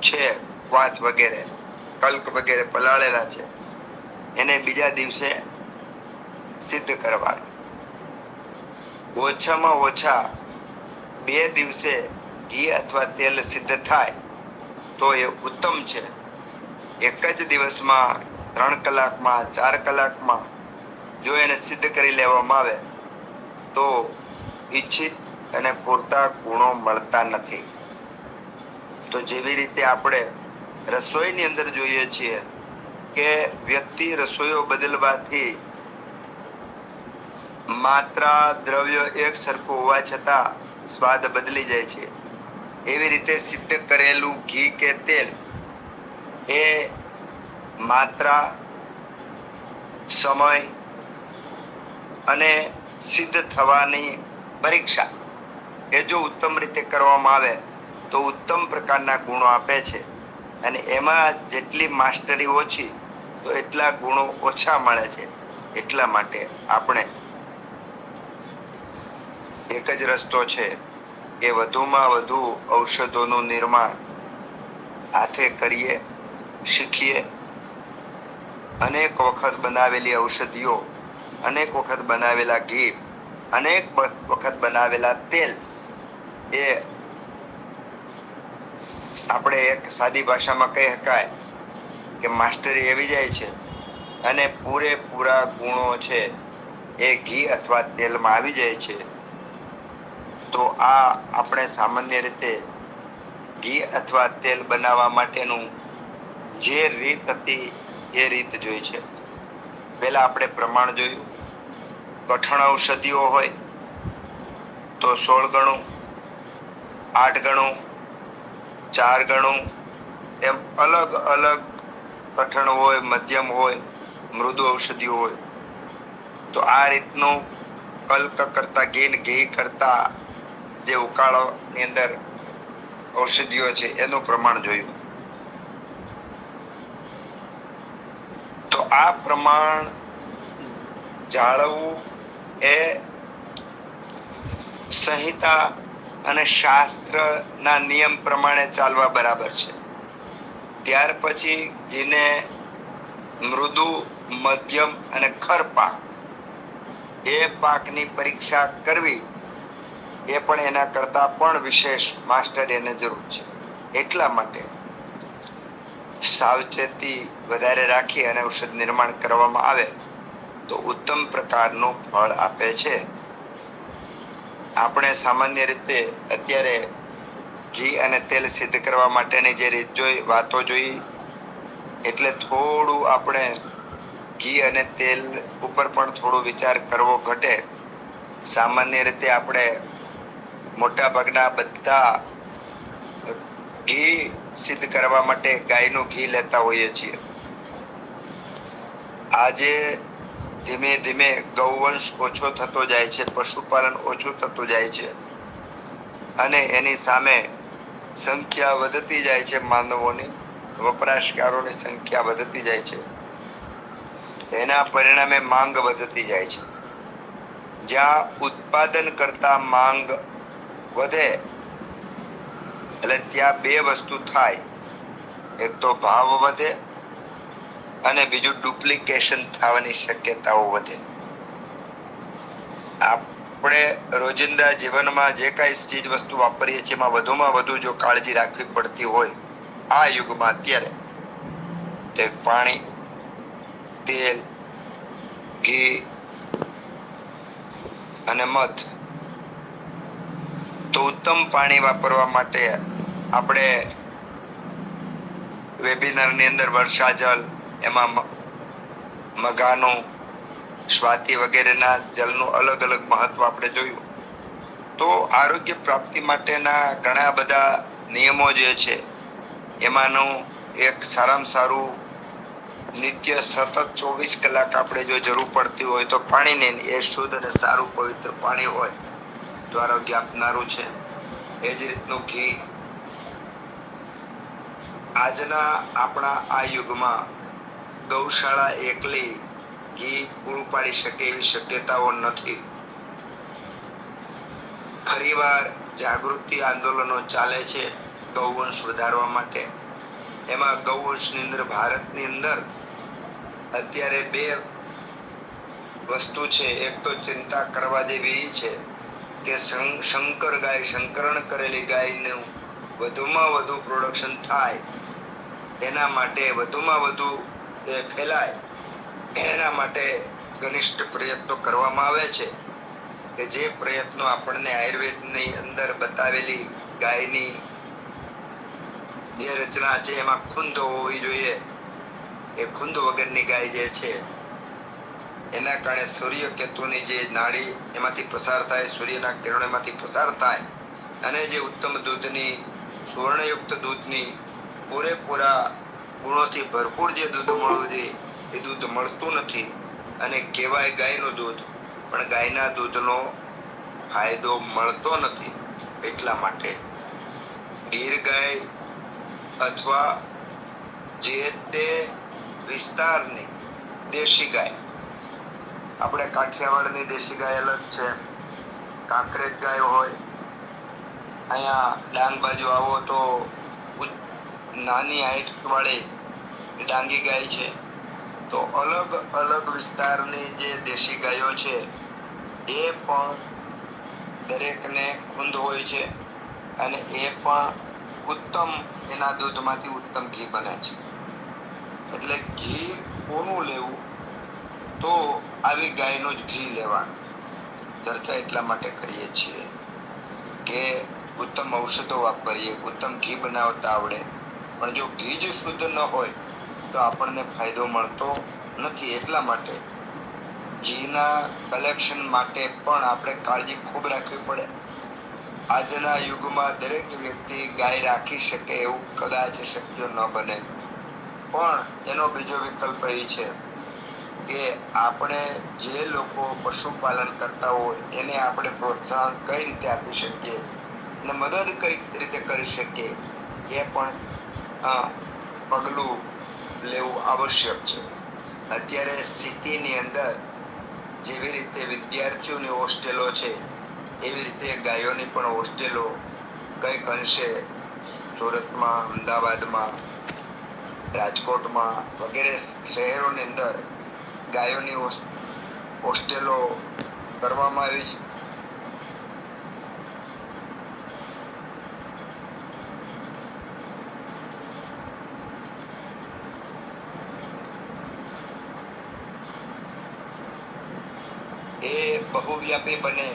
છે વાત વગેરે, કલ્ક વગેરે પલાળેલા છે એને બીજા દિવસે સિદ્ધ કરવાનું. ઓછામાં ઓછા 2 દિવસે ઘી અથવા તેલ સિદ્ધ થાય તો એ ઉત્તમ છે. એક જ દિવસમાં 3 કલાકમાં 4 કલાકમાં જો એને સિદ્ધ કરી લેવામાં આવે તો ઈચ્છિત અને પૂરતા ગુણો મળતા નથી. તો જેવી રીતે આપણે રસોઈની અંદર જોઈએ છીએ કે વ્યક્તિ રસોઈઓ બદલવાથી માત્રા દ્રવ્ય એક સરખું હોવા છતાં સ્વાદ બદલી જાય છે. એવી રીતે સિદ્ધ કરેલું ઘી કે તેલ એ માત્રા, સમય અને સિદ્ધ થવાની પરીક્ષા એ જો ઉત્તમ રીતે કરવામાં આવે તો ઉત્તમ પ્રકારના ગુણો આપે છે. અને એમાં જેટલી માસ્ટરી ઓછી તો એટલા ગુણો ઓછા મળે છે. એટલા માટે આપણે એક જ રસ્તો છે કે વધુમાં વધુ ઔષધોનું નિર્માણ હાથે કરીએ, શીખીએ. અનેક વખત બનાવેલી ઔષધિઓ, અનેક વખત બનાવેલા ઘી, અનેક વખત બનાવેલા તેલ એ આપણે એક સાદી ભાષામાં કહી શકાય કે માસ્ટરી આવી જાય છે અને પૂરેપૂરા ગુણો છે એ ઘી અથવા તેલમાં આવી જાય છે. તો આ આપણે સામાન્ય રીતે ઘી અથવા તેલ બનાવવા માટેનું જે રીત હતી એ રીત જોઈ છે. પહેલા આપણે પ્રમાણ જોયું. કઠણ ઔષધિઓ હોય તો 16 ગણું, 8 ગણું, 4 ગણું એમ અલગ અલગ કઠણ હોય, મધ્યમ હોય, મૃદુ ઔષધિઓ હોય. તો આ રીતનું કલ્ક કરતા ઘી કરતા જે ઉકાળોની અંદર ઔષધિઓ છે એનું પ્રમાણ જોયું. તો આ પ્રમાણ જાળવવું એ સંહિતા અને શાસ્ત્રના નિયમ પ્રમાણે ચાલવા બરાબર છે. ત્યાર પછી ઘીને મૃદુ, મધ્યમ અને ખર પાક, એ પાકની પરીક્ષા કરવી એ પણ એના કરતા પણ વિશેષ માસ્ટર એને જરૂર છે. એટલા માટે સાવચેતી વધારે રાખી અને ઔષધ નિર્માણ કરવામાં આવે તો ઉત્તમ પ્રકારનું ફળ આપે છે. આપણે સામાન્ય રીતે અત્યારે ઘી અને તેલ સિદ્ધ કરવા માટેની જે રીત જોઈ, વાતો જોઈ, એટલે થોડું આપણે ઘી અને તેલ ઉપર પણ થોડો વિચાર કરવો ઘટે. સામાન્ય રીતે આપણે મોટા ભાગના બધા ઘી સિદ્ધ કરવા માટે ગાયનું ઘી લેતા હોઈએ છીએ. આજે ધીમે ધીમે ગૌવંશ ઓછો થતો જાય છે, પશુપાલન ઓછું થતું જાય છે અને એની સામે સંખ્યા વધતી જાય છે. માનવોની, વપરાશકારોની સંખ્યા વધતી જાય છે. એના પરિણામે માંગ વધતી જાય છે. જ્યાં ઉત્પાદન કરતા માંગ વધે એટલે ત્યાં બે વસ્તુ થાય. એક તો ભાવ વધે અને બીજું ડુપ્લિકેશન થવાની શક્યતાઓ વધે. આપણે રોજિંદા જીવનમાં જે કાંઈ ચીજ વસ્તુ વાપરીએ છીએ એમાં વધુમાં વધુ જો કાળજી રાખવી પડતી હોય આ યુગમાં અત્યારે, તે પાણી, તેલ, ઘી અને મધ. તો ઉત્તમ પાણી વાપરવા માટે આપણે વેબિનારની અંદર વર્ષા જલ, એમાં મઘાનું, સ્વાતિ વગેરેના જલનું અલગ અલગ મહત્વ આપણે જોયું. તો આરોગ્ય પ્રાપ્તિ માટેના ઘણા બધા નિયમો જે છે એમાંનું એક સારામાં સારું, નિત્ય સતત 24 કલાક આપણે જો જરૂર પડતી હોય તો પાણીની, એ શુદ્ધ અને સારું પવિત્ર પાણી હોય તો આરોગ્ય આપનારું છે. એ જ રીતનું ઘી. આજના આપણા આ યુગમાં ગૌશાળા એકલી ઘી પૂરું પાડી શકે એવી શક્યતાઓ નથી. ફરીવાર જાગૃતિ આંદોલનો ચાલે છે ગૌવંશ વધારવા માટે. એમાં ગૌવંશની અંદર, ભારતની અંદર અત્યારે બે વસ્તુ છે. એક તો ચિંતા કરવા જેવી છે કે સંકર ગાય, સંકરણ કરેલી ગાયનું વધુમાં વધુ પ્રોડક્શન થાય, એના માટે વધુમાં વધુ એ ફેલાય, એના માટે ઘનિષ્ઠ પ્રયત્નો કરવામાં આવે છે. કે જે પ્રયત્નો આપણને આયુર્વેદની અંદર બતાવેલી ગાયની જે રચના છે એમાં ખૂંદ હોવી જોઈએ, એ ખૂંદ વગરની ગાય જે છે એના કારણે સૂર્યકેતુની જે નાડી એમાંથી પસાર થાય, સૂર્યના કિરણો એમાંથી પસાર થાય અને જે ઉત્તમ દૂધની, સુવર્ણયુક્ત દૂધની, પૂરેપૂરા ગુણોથી ભરપૂર જે દૂધ મળવું જોઈએ એ દૂધ મળતું નથી. અને કહેવાય ગાયનું દૂધ, પણ ગાયના દૂધનો ફાયદો મળતો નથી. એટલા માટે ગીર ગાય અથવા જે તે વિસ્તારની દેશી ગાય, આપણે કાઠિયાવાડની દેશી ગાય અલગ છે, કાંકરેજ ગાય હોય, અહીંયા ડાંગ બાજુ આવો તો નાની હાઈટ વાળી ડાંગી ગાય છે. તો અલગ અલગ વિસ્તારની જે દેશી ગાયો છે એ પણ દરેકને ખૂંદ હોય છે અને એ પણ ઉત્તમ, એના દૂધમાંથી ઉત્તમ ઘી બને છે. એટલે ઘી કોનું લેવું? તો આવી ગાયનું જ ઘી લેવાનું. ચર્ચા એટલા માટે કરીએ છીએ કે ઉત્તમ ઔષધો વાપરીએ, ઉત્તમ ઘી બનાવતા આવડે, પણ જો ઘી જ શુદ્ધ ન હોય તો આપણને ફાયદો મળતો નથી. એટલા માટે ઘીના કલેક્શન માટે પણ આપણે કાળજી ખૂબ રાખવી પડે. આજના યુગમાં દરેક વ્યક્તિ ગાય રાખી શકે એવું કદાચ શક્ય ન બને, પણ એનો બીજો વિકલ્પ એ છે કે આપણે જે લોકો પશુપાલન કરતા હોય એને આપણે પ્રોત્સાહન કઈ રીતે આપી શકીએ અને મદદ કઈ રીતે કરી શકીએ, એ પણ પગલું લેવું આવશ્યક છે. અત્યારે સિટીની અંદર જેવી રીતે વિદ્યાર્થીઓની હોસ્ટેલો છે એવી રીતે ગાયોની પણ હોસ્ટેલો કઈક અંશે સુરતમાં, અમદાવાદમાં, રાજકોટમાં વગેરે શહેરોની અંદર ગાયોની હોસ્ટેલો કરવામાં આવી છે. એ બહુવ્યાપી બને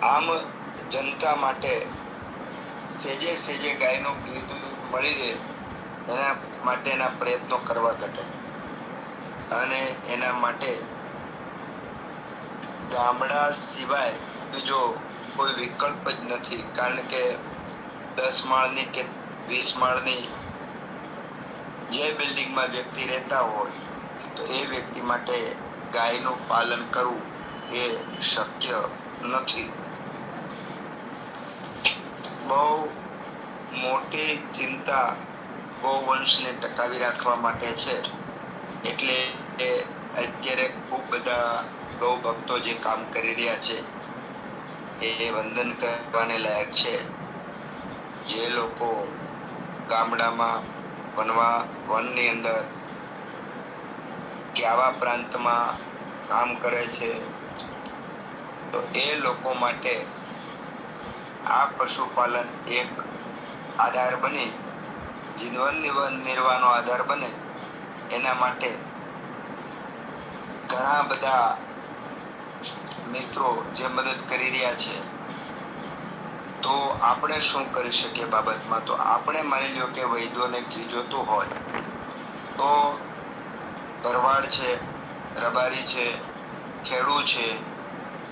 આમ જનતા માટે સેજે સેજે ગાયનું ઘી મળી રહે એના માટેના પ્રયત્નો કરવા ઘટે અને એના માટે ગામડા સિવાય બીજો કોઈ વિકલ્પ જ નથી. કારણ કે 10 માળની કે 20 માળની જે બિલ્ડિંગમાં વ્યક્તિ રહેતા હોય તો એ વ્યક્તિ માટે ગાયનું પાલન કરવું એ શક્ય નથી. બહુ મોટી ચિંતા ગૌવંશને ટકાવી રાખવા માટે છે. એટલે અત્યારે ખૂબ બધા ગૌ ભક્તો જે કામ કરી રહ્યા છે એ વંદન કરવાને લાયક છે. જે લોકો ગામડામાં વનની અંદર કે આવા પ્રાંતમાં કામ કરે છે તો એ લોકો માટે આ પશુપાલન એક આધાર બને, જીવન નિર્વાહનો આધાર બને. એના માટે ઘણા બધા મિત્રો જે મદદ કરી રહ્યા છે. તો આપણે શું કરી શકીએ બાબતમાં? તો આપણે માની લો કે વૈદ્યોને ઘી જોતું હોય તો ભરવાડ છે, રબારી છે, ખેડૂ છે,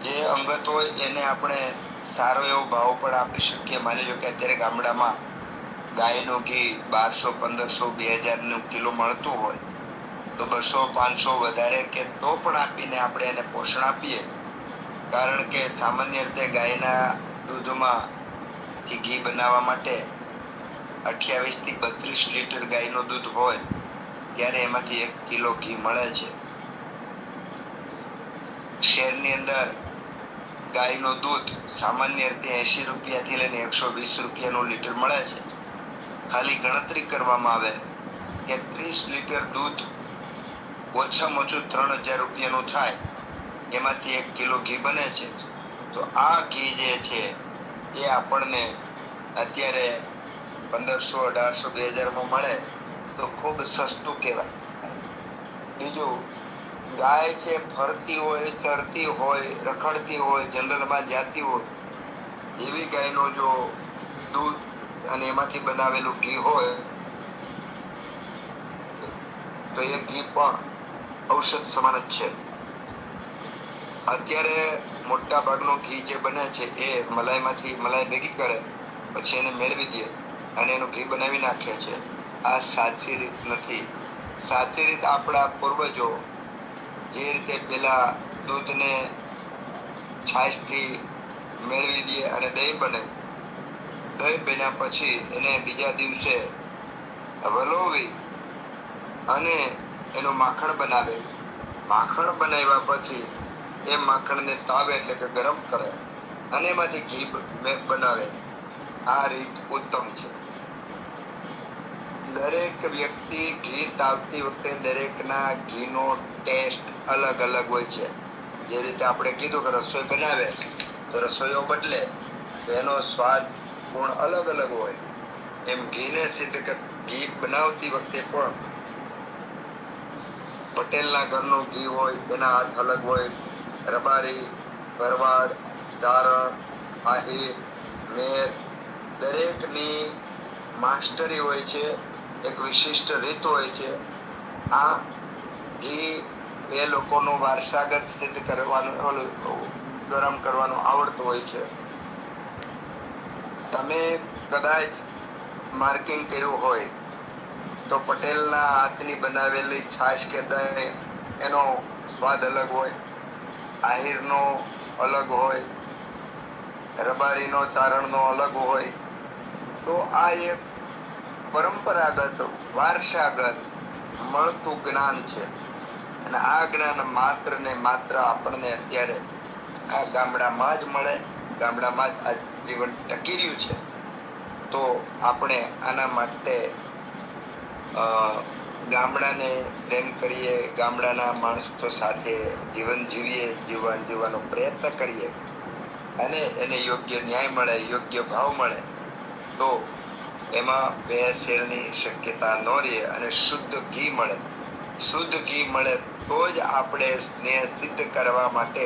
જે અંગત હોય એને આપણે સારો એવો ભાવ પણ આપી શકીએ. માની લો કે અત્યારે ગામડામાં ગાયનું ઘી 1200, 1500, 2000 કિલો મળતું હોય તો 200, 500 વધારે કે તો પણ આપીને આપણે એને પોષણ આપીએ. કારણ કે સામાન્ય રીતે ગાયના દૂધમાં ઘી બનાવવા માટે 28 થી 32 લીટર ગાયનું દૂધ હોય ત્યારે એમાંથી 1 કિલો ઘી મળે છે. શહેરની અંદર ગાયનું દૂધ સામાન્ય રીતે 80 રૂપિયાથી લઈને 120 રૂપિયાનું લીટર મળે છે. ખાલી ગણતરી કરવામાં આવે કે 30 લીટર દૂધ ઓછામાં ઓછું 3000 રૂપિયાનું થાય, એમાંથી 1 કિલો ઘી બને છે. તો આ ઘી જે છે એ આપણને અત્યારે 1500, 1800, 2000 માં મળે તો ખૂબ સસ્તું કહેવાય. બીજું, ગાય છે ફરતી હોય, ચરતી હોય, રખડતી હોય, જંગલમાં જાતી હોય એવી ગાયનું જો દૂધ અને એમાંથી બનાવેલું ઘી હોય તો એ ઘી પણ ઔષધ સમાન જ છે. અત્યારે મોટા ભાગનું ઘી જે બને છે એ મલાઈ ભેગી કરે પછી એને મેળવી દે અને એનું ઘી બનાવી નાખે છે. આ સાચી રીત નથી. સાચી રીત આપણા પૂર્વજો જે રીતે પેલા દૂધને છાશથી મેળવી દે અને દહીં બને, દહીં બન્યા પછી એને બીજા દિવસે વલોવી અને એનું માખણ બનાવે. માખણ બનાવ્યા પછી એ માખણને તાવે એટલે કે ગરમ કરે અને એમાંથી ઘી બનાવે. આ રીત ઉત્તમ છે. દરેક વ્યક્તિ ઘી તાવતી વખતે દરેકના ઘીનો ટેસ્ટ અલગ અલગ હોય છે. જે રીતે આપણે કીધું કે રસોઈ બનાવે તો રસોઈઓ બદલે તો એનો સ્વાદ ગુણ અલગ અલગ હોય. એમ ઘીને ઘી બનાવતી વખતે પણ પટેલના ઘરનું ઘી હોય એના હાથ અલગ હોય. રબારી, ભરવાડ, ચારણ, આહિર, મેર દરેકની માસ્ટરી હોય છે, એક વિશિષ્ટ રીત હોય છે. આ ઘી એ લોકોનું વારસાગત સિદ્ધ કરવાનું ગરમ કરવાનું આવડતું હોય છે. તમે કદાચ માર્કિંગ કર્યું હોય તો પટેલના હાથની બનાવેલી છાશ કે દહીં એનો સ્વાદ અલગ હોય, આહિરનો અલગ હોય, રબારીનો, ચારણનો અલગ હોય. તો આ એક પરંપરાગત વારસાગત મળતું જ્ઞાન છે અને આ જ્ઞાન માત્ર ને માત્ર આપણને અત્યારે આ ગામડામાં જ મળે, ગામડામાં જ આ જીવન ટકી રહ્યું છે. તો આપણે આના માટે ગામડાને પ્રેમ કરીએ, ગામડાના માણસો સાથે જીવન જીવવાનો પ્રયત્ન કરીએ અને એને યોગ્ય ન્યાય મળે, યોગ્ય ભાવ મળે તો એમાં ભેળસેળની શક્યતા ન રહે અને શુદ્ધ ઘી મળે. શુદ્ધ ઘી મળે તો જ આપણે સ્નેહ સિદ્ધ કરવા માટે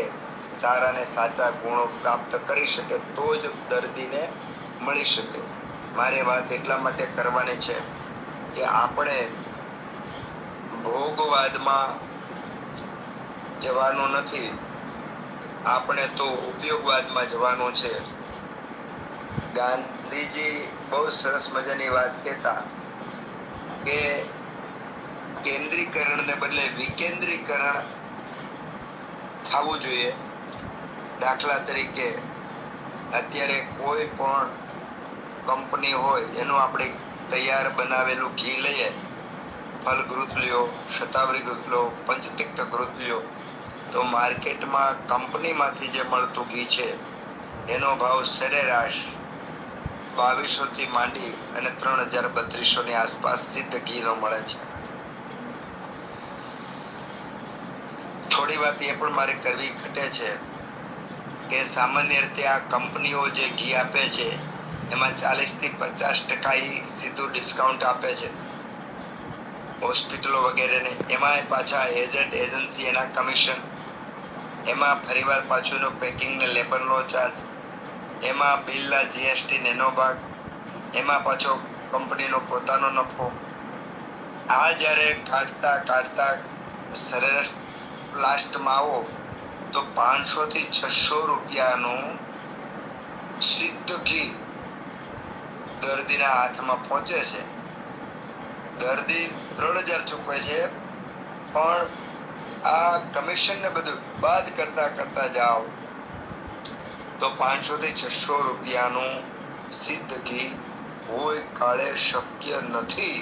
સારા ને સાચા ગુણો પ્રાપ્ત કરી શકે, તો જ દર્દીને મળી શકે. મારે વાત એટલા માટે કરવાની છે કે આપણે ભોગવાદમાં જવાનું નથી, આપણે તો ઉપયોગવાદમાં જવાનું છે. ગાંધીજી બહુ સરસ મજાની વાત કહેતા કે કેન્દ્રીકરણને બદલે વિકેન્દ્રીકરણ થવું જોઈએ. દાખલા તરીકે અત્યારે કોઈ પણ કંપની હોય એનું આપણે તૈયાર બનાવેલું ઘી લઈએ, ફલઘૃત લ્યો, શતાવરી ઘૃત લો, પંચતિક્ત ઘૃત લ્યો, તો માર્કેટમાં કંપનીમાંથી જે મળતું ઘી છે એનો ભાવ સરેરાશ 2200 થી માંડી અને 3200 ની આસપાસ સિદ્ધ ઘીનો મળે છે. થોડી વાત એ પણ મારે કરવી ઘટે છે કે સામાન્ય રીતે આ કંપનીઓ જે ઘી આપે છે એમાં 40 થી 50% સીધું ડિસ્કાઉન્ટ આપે છે હોસ્પિટલો વગેરેને. એમાં પાછા એજન્ટ એજન્સી એના કમિશન, એમાં ફરીવાર પાછું એનો પેકિંગ ને લેબર નો ચાર્જ, એમાં બિલના જીએસટી ને એનો ભાગ, એમાં પાછો કંપનીનો પોતાનો નફો. આ જ્યારે કાઢતા સરેરાશ લાસ્ટમાં આવો તો 500 થી 600 રૂપિયાનું સિદ્ધ ઘી દર્દીના હાથમાં પહોંચે છે. દર્દી 3000 ચૂકવે છે, પણ આ કમિશન ને બધું બાદ કરતા જાઓ તો 500 થી 600 રૂપિયાનું સિદ્ધ ઘી કોઈ કાળે શક્ય નથી.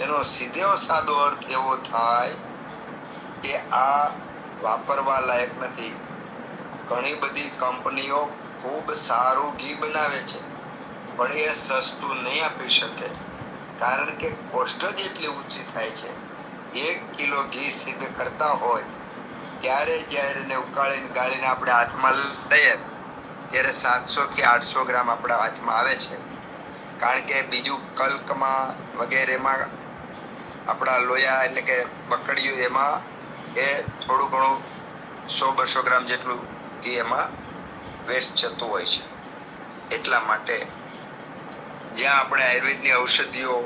એનો સીધો સાદો અર્થ એવો થાય કે આ વાપરવા લાયક નથી. ઘણી બધી કંપનીઓ ખૂબ સારું ઘી બનાવે છે પણ એ સસ્તું નહીં આપી શકે, કારણ કે કોસ્ટ જ એટલી ઊંચી થાય છે. 1 કિલો ઘી સિદ્ધ કરતા હોય ત્યારે જ્યારે એને ઉકાળીને ગાળીને આપણે હાથમાં લઈએ ત્યારે 700 કે 800 ગ્રામ આપણા હાથમાં આવે છે. કારણ કે બીજું કલ્કમાં વગેરેમાં આપણા લોયા એટલે કે બકડીયું એમાં એ થોડું ઘણું 100-200 ગ્રામ જેટલું ઘી એમાં વેસ્ટ જતું હોય છે. એટલા માટે જ્યાં આપણે આયુર્વેદની ઔષધિઓ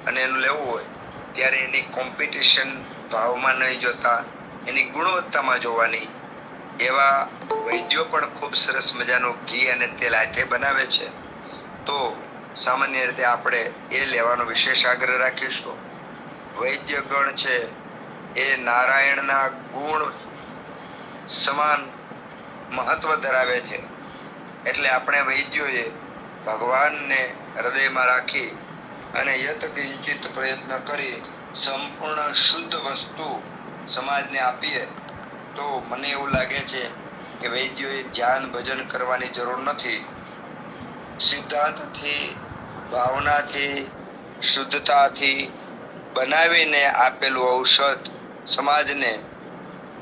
અને એનું લેવું હોય ત્યારે એની કોમ્પિટિશન ભાવમાં નહીં જોતા એની ગુણવત્તામાં જોવાની. એવા વૈદ્યો પણ ખૂબ સરસ મજાનું ઘી અને તેલ હાથે બનાવે છે, તો સામાન્ય રીતે આપણે એ લેવાનો વિશેષ આગ્રહ રાખીશું. વૈદ્ય ગણ છે એ નારાયણના ગુણ સમાન મહત્વ ધરાવે છે, એટલે આપણે વૈદ્યોએ ભગવાનને હૃદયમાં રાખી અને યત કિંચિત પ્રયત્ન કરી સંપૂર્ણ શુદ્ધ વસ્તુ સમાજને આપીએ તો મને એવું લાગે છે કે વૈદ્યોએ ધ્યાન ભજન કરવાની જરૂર નથી. સિદ્ધાંતથી, ભાવનાથી, શુદ્ધતાથી બનાવીને આપેલું ઔષધ સમાજને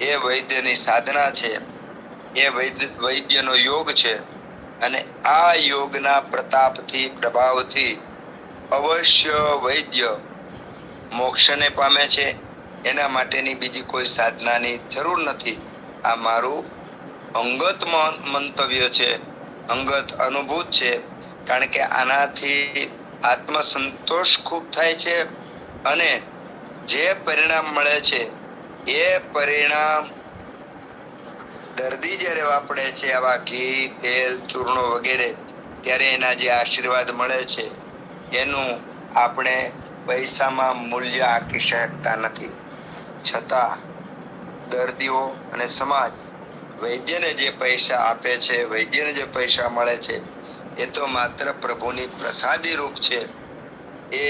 એ વૈદ્યની સાધના છે, એ વૈદ્યનો યોગ છે. અને આ યોગના પ્રતાપથી, પ્રભાવથી અવશ્ય વૈદ્ય મોક્ષને પામે છે. એના માટેની બીજી કોઈ સાધનાની જરૂર નથી. આ મારું અંગત મંતવ્ય છે, અંગત અનુભૂત છે, કારણ કે આનાથી આત્મસંતોષ ખૂબ થાય છે અને જે પરિણામ મળે છે એ પરિણામ દર્દી જ્યારે વાપરે છે આવા ઘી, તેલ, ચૂર્ણો વગેરે, ત્યારે એના જે આશીર્વાદ મળે છે એનું આપણે પૈસામાં મૂલ્ય આંકી શકતા નથી. છતાં દર્દીઓ અને સમાજ વૈદ્યને જે પૈસા આપે છે, વૈદ્યને જે પૈસા મળે છે, એ તો માત્ર પ્રભુની પ્રસાદી રૂપ છે. એ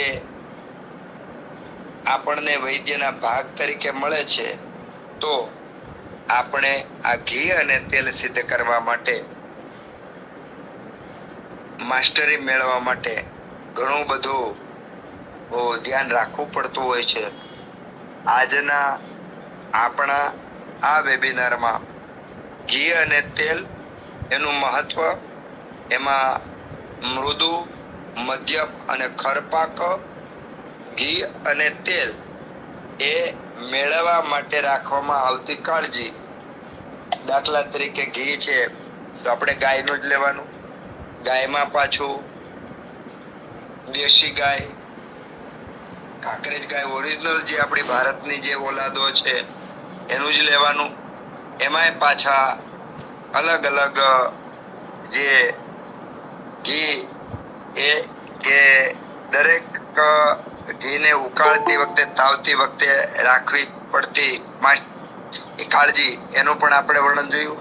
આપણને વૈદ્યના ભાગ તરીકે મળે છે. તો આપણે આ ઘી અને તેલ સિદ્ધ કરવા માટે, માસ્ટરી મેળવવા માટે ઘણું બધું ધ્યાન રાખવું પડતું હોય છે. આજના આપણા આ વેબિનારમાં ઘી અને તેલ, એનું મહત્વ, એમાં મૃદુ, મધ્યમ અને ખરપાક ઘી અને તેલ એ મેળવવા માટે રાખવામાં આવતી કાળજી. દાખલા તરીકે ઘી છે તો આપણે ગાયનું જ લેવાનું. ગાયમાં પાછું દેશી ગાય, કાંકરેજ ગાય ઓરિજિનલ જે આપણી ભારતની જે ઓલાદો છે એનું જ લેવાનું. એમાંય પાછા અલગ અલગ જે ઘી એ કે દરેક ઘીને ઉકાળતી વખતે, તાવતી વખતે રાખવી પડતી કાળજી, એનું પણ આપણે વર્ણન જોયું.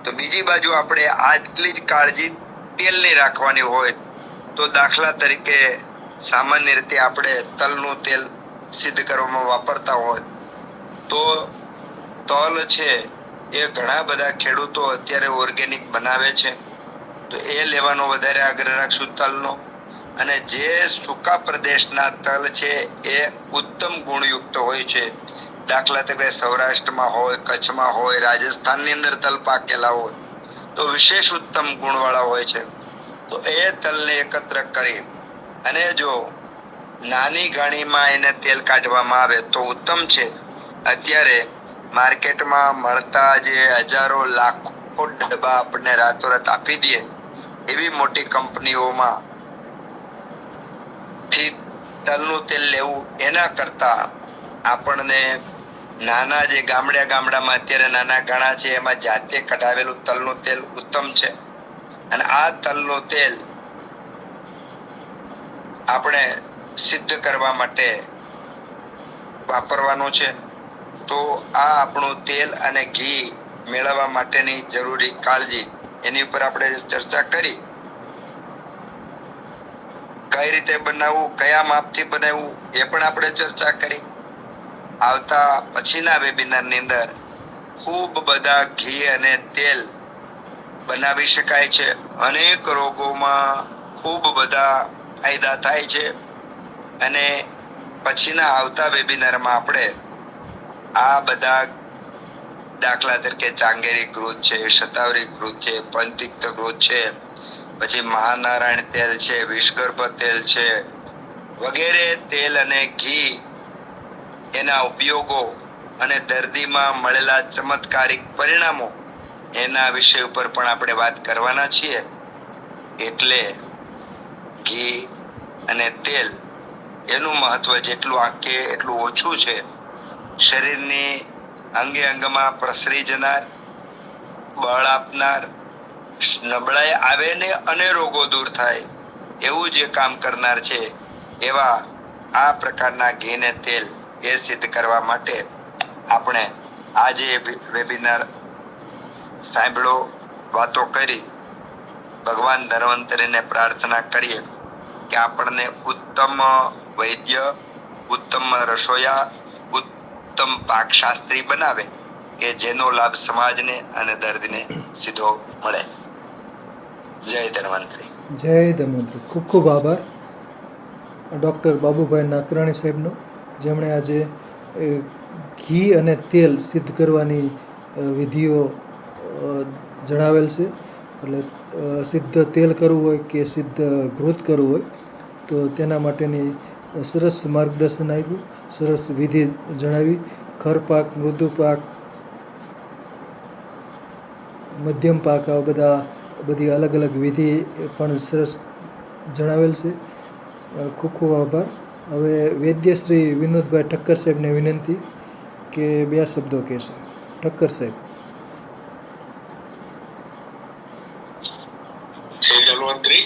તો બીજી બાજુ આપણે આટલી જ કાળજી તેલની રાખવાની હોય તો દાખલા તરીકે સામાન્ય રીતે આપણે તલનું તેલ સિદ્ધ કરવામાં વાપરતા હોય તો તલ છે એ ઘણા બધા ખેડૂતો અત્યારે ઓર્ગેનિક બનાવે છે, તો એ લેવાનો વધારે આગ્રહ રાખશું તલનો. અને જે સૂકા પ્રદેશના તલ છે એ ઉત્તમ ગુણયુક્ત હોય છે. દાખલા તરીકે સૌરાષ્ટ્રમાં હોય, કચ્છમાં હોય, રાજસ્થાનની અંદર તલ પાકેલા હોય તો વિશેષ ઉત્તમ ગુણવાળા હોય છે. તો એ તલને એકત્ર કરી અને જો નાની ગાણીમાં એને તેલ કાઢવામાં આવે તો ઉત્તમ છે. અત્યારે માર્કેટમાં મળતા જે હજારો લાખો ડબ્બા આપણને રાતોરાત આપી દે એવી મોટી કંપનીઓમાં થી તલનું તેલ લેવું એના કરતા આપણને નાના જે ગામડામાં અત્યારે નાના ઘણા છે એમાં જાતે કઢાવેલું તલનું તેલ ઉત્તમ છે. અને આ તલનું તેલ આપણે સિદ્ધ કરવા માટે વાપરવાનું છે. તો આ આપણું તેલ અને ઘી મેળવવા માટેની જરૂરી કાળજી, એની ઉપર આપણે ચર્ચા કરી. કઈ રીતે બનાવવું, કયા માપથી બનાવવું એ પણ આપણે ચર્ચા કરી. આવતા પછીના વેબિનારની અંદર ખૂબ બધા ઘી અને તેલ બનાવી શકાય છે. અનેક રોગોમાં ખૂબ બધા ફાયદા થાય છે. અને પછીના આવતા વેબિનારમાં આપણે આ બધા દાખલા તરીકે ચાંગેરી ઘૃત છે, શતાવરી ઘૃત છે, પંચતિક્ત ઘૃત છે, પછી મહાનારાયણ તેલ છે, વિષગર્ભ તેલ છે, વગેરે તેલ અને ઘી એના ઉપયોગો અને દર્દીમાં મળેલા ચમત્કારિક પરિણામો એના વિષય ઉપર પણ આપણે વાત કરવાના છીએ. એટલે ઘી અને તેલ એનું મહત્વ જેટલું આંકે એટલું ઓછું છે. શરીરની અંગે અંગમાં પ્રસરી જનાર, બળ આપનાર, નબળાઈ આવે ને અને રોગો દૂર થાય એવું જે કામ કરનાર છે એવા આ પ્રકારના ઘી ને તેલ એ સિદ્ધ કરવા માટે આપણે આજે વેબિનાર સાંભળો, વાતો કરી. ભગવાન ધન્વંતરીને પ્રાર્થના કરીએ કે આપણને ઉત્તમ વૈદ્ય, ઉત્તમ રસોયા, ઉત્તમ પાકશાસ્ત્રી બનાવે કે જેનો લાભ સમાજને અને દર્દીને સીધો મળે. જય ધન્વંતરી. જય ધન્વંતરી. ખૂબ ખૂબ આભાર ડૉક્ટર બાબુભાઈ નાકરાણી સાહેબનો, જેમણે આજે ઘી અને તેલ સિદ્ધ કરવાની વિધિઓ જણાવેલ છે. એટલે સિદ્ધ તેલ કરવું હોય કે સિદ્ધ ઘૃત કરવું હોય તો તેના માટેની સરસ માર્ગદર્શન આપ્યું, સરસ વિધિ જણાવી. ખરપાક, મૃદુ પાક, મધ્યમ પાક, આવા બધી અલગ અલગ વિધિ પણ સરસ જણાવેલ છે. ખૂબ ખૂબ આભાર. હવે વૈદ્ય શ્રી વિનોદભાઈ ઠક્કર સાહેબને વિનંતી કે 2 શબ્દો કહેશે. ઠક્કર સાહેબ. જય ધન્વંતરી.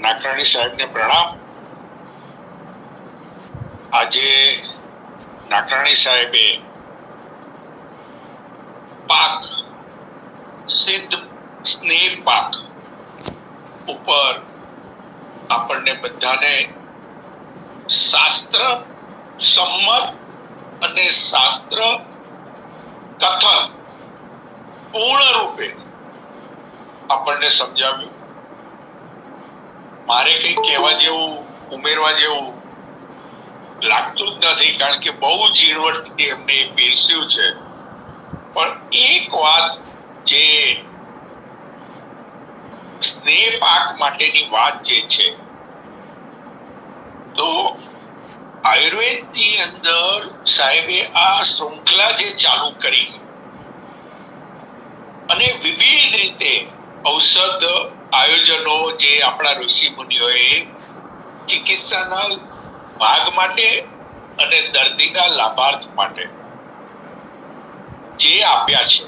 નાકરાણી સાહેબને પ્રણામ. આજે નાકરાણી સાહેબે પાક, સિદ્ધ સ્નેહ પાક ઉપર આપણને બધાને શાસ્ત્ર સંમત અને શાસ્ત્ર કથન પૂર્ણ રૂપે આપણને સમજાવ્યું. મારે કંઈ કહેવા જેવું ઉમેરવા જેવું લાગતું જ નથી, કારણ કે બહુ ઝીણવટથી એમને એ પીરસ્યું છે. પણ એક વાત જે સ્નેહ પાક માટેની વાત જે છે, તો આયુર્વેદની અંદર સાહેબે આ શૃંખલા જે ચાલુ કરી અને વિવિધ રીતે ઔષધ આયોજનો જે આપણા ઋષિ મુનિઓએ ચિકિત્સાના ભાગ માટે અને દર્દીના લાભાર્થ માટે જે આપ્યા છે,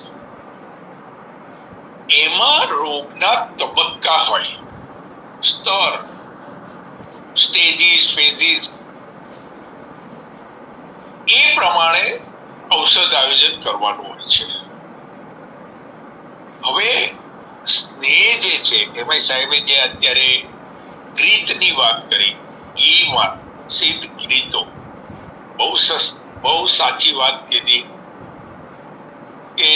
એમાં રોગના તબક્કા હોય, સ્તર, સ્ટેજીસ, ફેઝિસ, એ પ્રમાણે ઔષધ આયોજન કરવાનું હોય છે. હવે સ્નેહ જે છે એમાં સાહેબે જે અત્યારે ગ્રીતની વાત કરી, ઘીમાં સિદ્ધ ગ્રીતો, બહુ સાચી વાત કીધી કે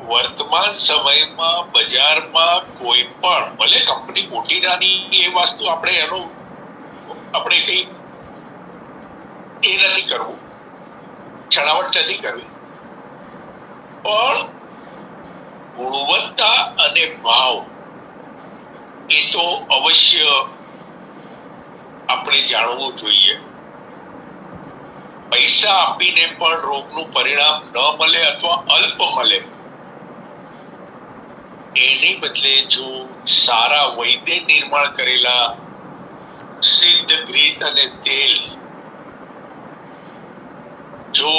વર્તમાન સમયમાં બજારમાં કોઈ પણ ભલે કંપની મોટી નાની એ વસ્તુ આપણે કઈ એ નથી કરવું, છણાવટ નથી કરવી, પણ ગુણવત્તા અને ભાવ એ તો અવશ્ય આપણે જાણવું જોઈએ. પૈસા આપીને પણ રોગનું પરિણામ ન મળે અથવા અલ્પ મળે, એની બદલે જો સારા વૈદ્ય નિર્માણ કરેલા સિદ્ધ ઘૃત અને તેલ જો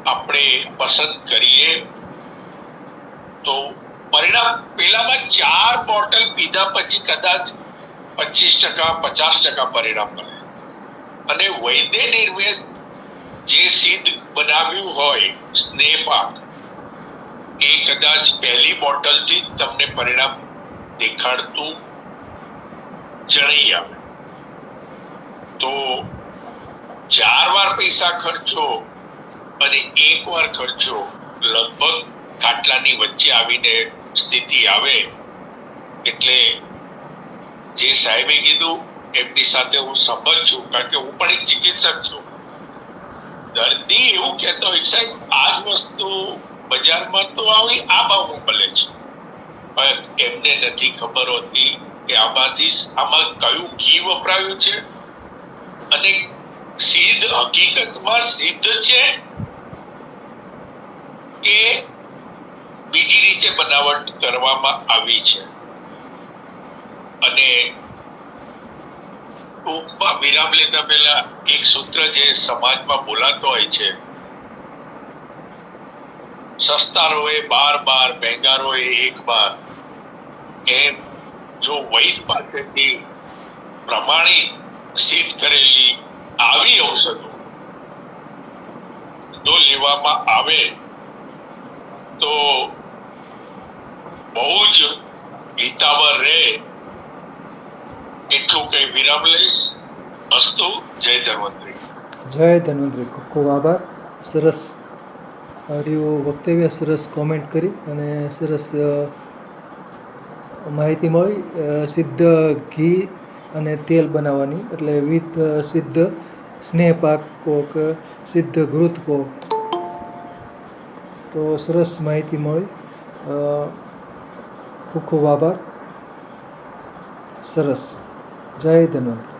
આપણે પસંદ કરીએ તો પરિણામ પેલામાં 4 બોટલ પીધા પછી કદાચ 25% 50% પરિણામ મળે, અને વૈદ્ય નિર્મિત જે સિદ્ધ બનાવ્યું હોય સ્નેહ પાક, એ કદાચ પહેલી બોટલથી જ તમને પરિણામ દેખાડતું જણાઈ આવે. તો 4 વાર પૈસા ખર્ચો અને 1 વાર ખર્ચો લગભગ ખાટલાની વચ્ચે આવીને સ્થિતિ આવે. એટલે જે સાહેબે કીધું એમની સાથે હું સંમત છું, કારણ કે હું પણ એક ચિકિત્સક છું. દર્દી એવું કહેતો હોય, સાહેબ આ જ વસ્તુ બજારમાં તો આવી આ ભાવમાં મળે છે, પણ એમને નથી ખબર હોતી કે આમાં કયું ઘી વપરાયું છે અને સિદ્ધ હકીકતમાં સિદ્ધ છે કે બીજી રીતે બનાવટ કરવામાં આવી છે. અને ટૂંકમાં વિરામ લેતા પહેલા એક સૂત્ર જે સમાજમાં બોલાતો હોય છે, સસ્તા રોએ 12 મહેંગા રોએ 1 બાર. એમ જો વૈદ પાસેથી પ્રમાણિત સિદ્ધ કરેલી આવી ઔષધો જો લેવામાં આવે તો બહુ જ હિતાવહ રહે. એટલું કઈ વિરામ લઈશ. અસ્તુ. જય ધન્વંતરી. જય ધન્વંતરી. ખૂબ ખૂબ આભાર. સરસ રહ્યું વક્તવ્ય, સરસ કોમેન્ટ કરી અને સરસ માહિતી મળી. સિદ્ધ ઘી અને તેલ બનાવવાની, એટલે વિવિધ સિદ્ધ સ્નેહ પાક કહો કે સિદ્ધ ઘૃત કહો, તો સરસ માહિતી મળી. ખૂબ ખૂબ આભાર. સરસ. જય ધન્વંતરી.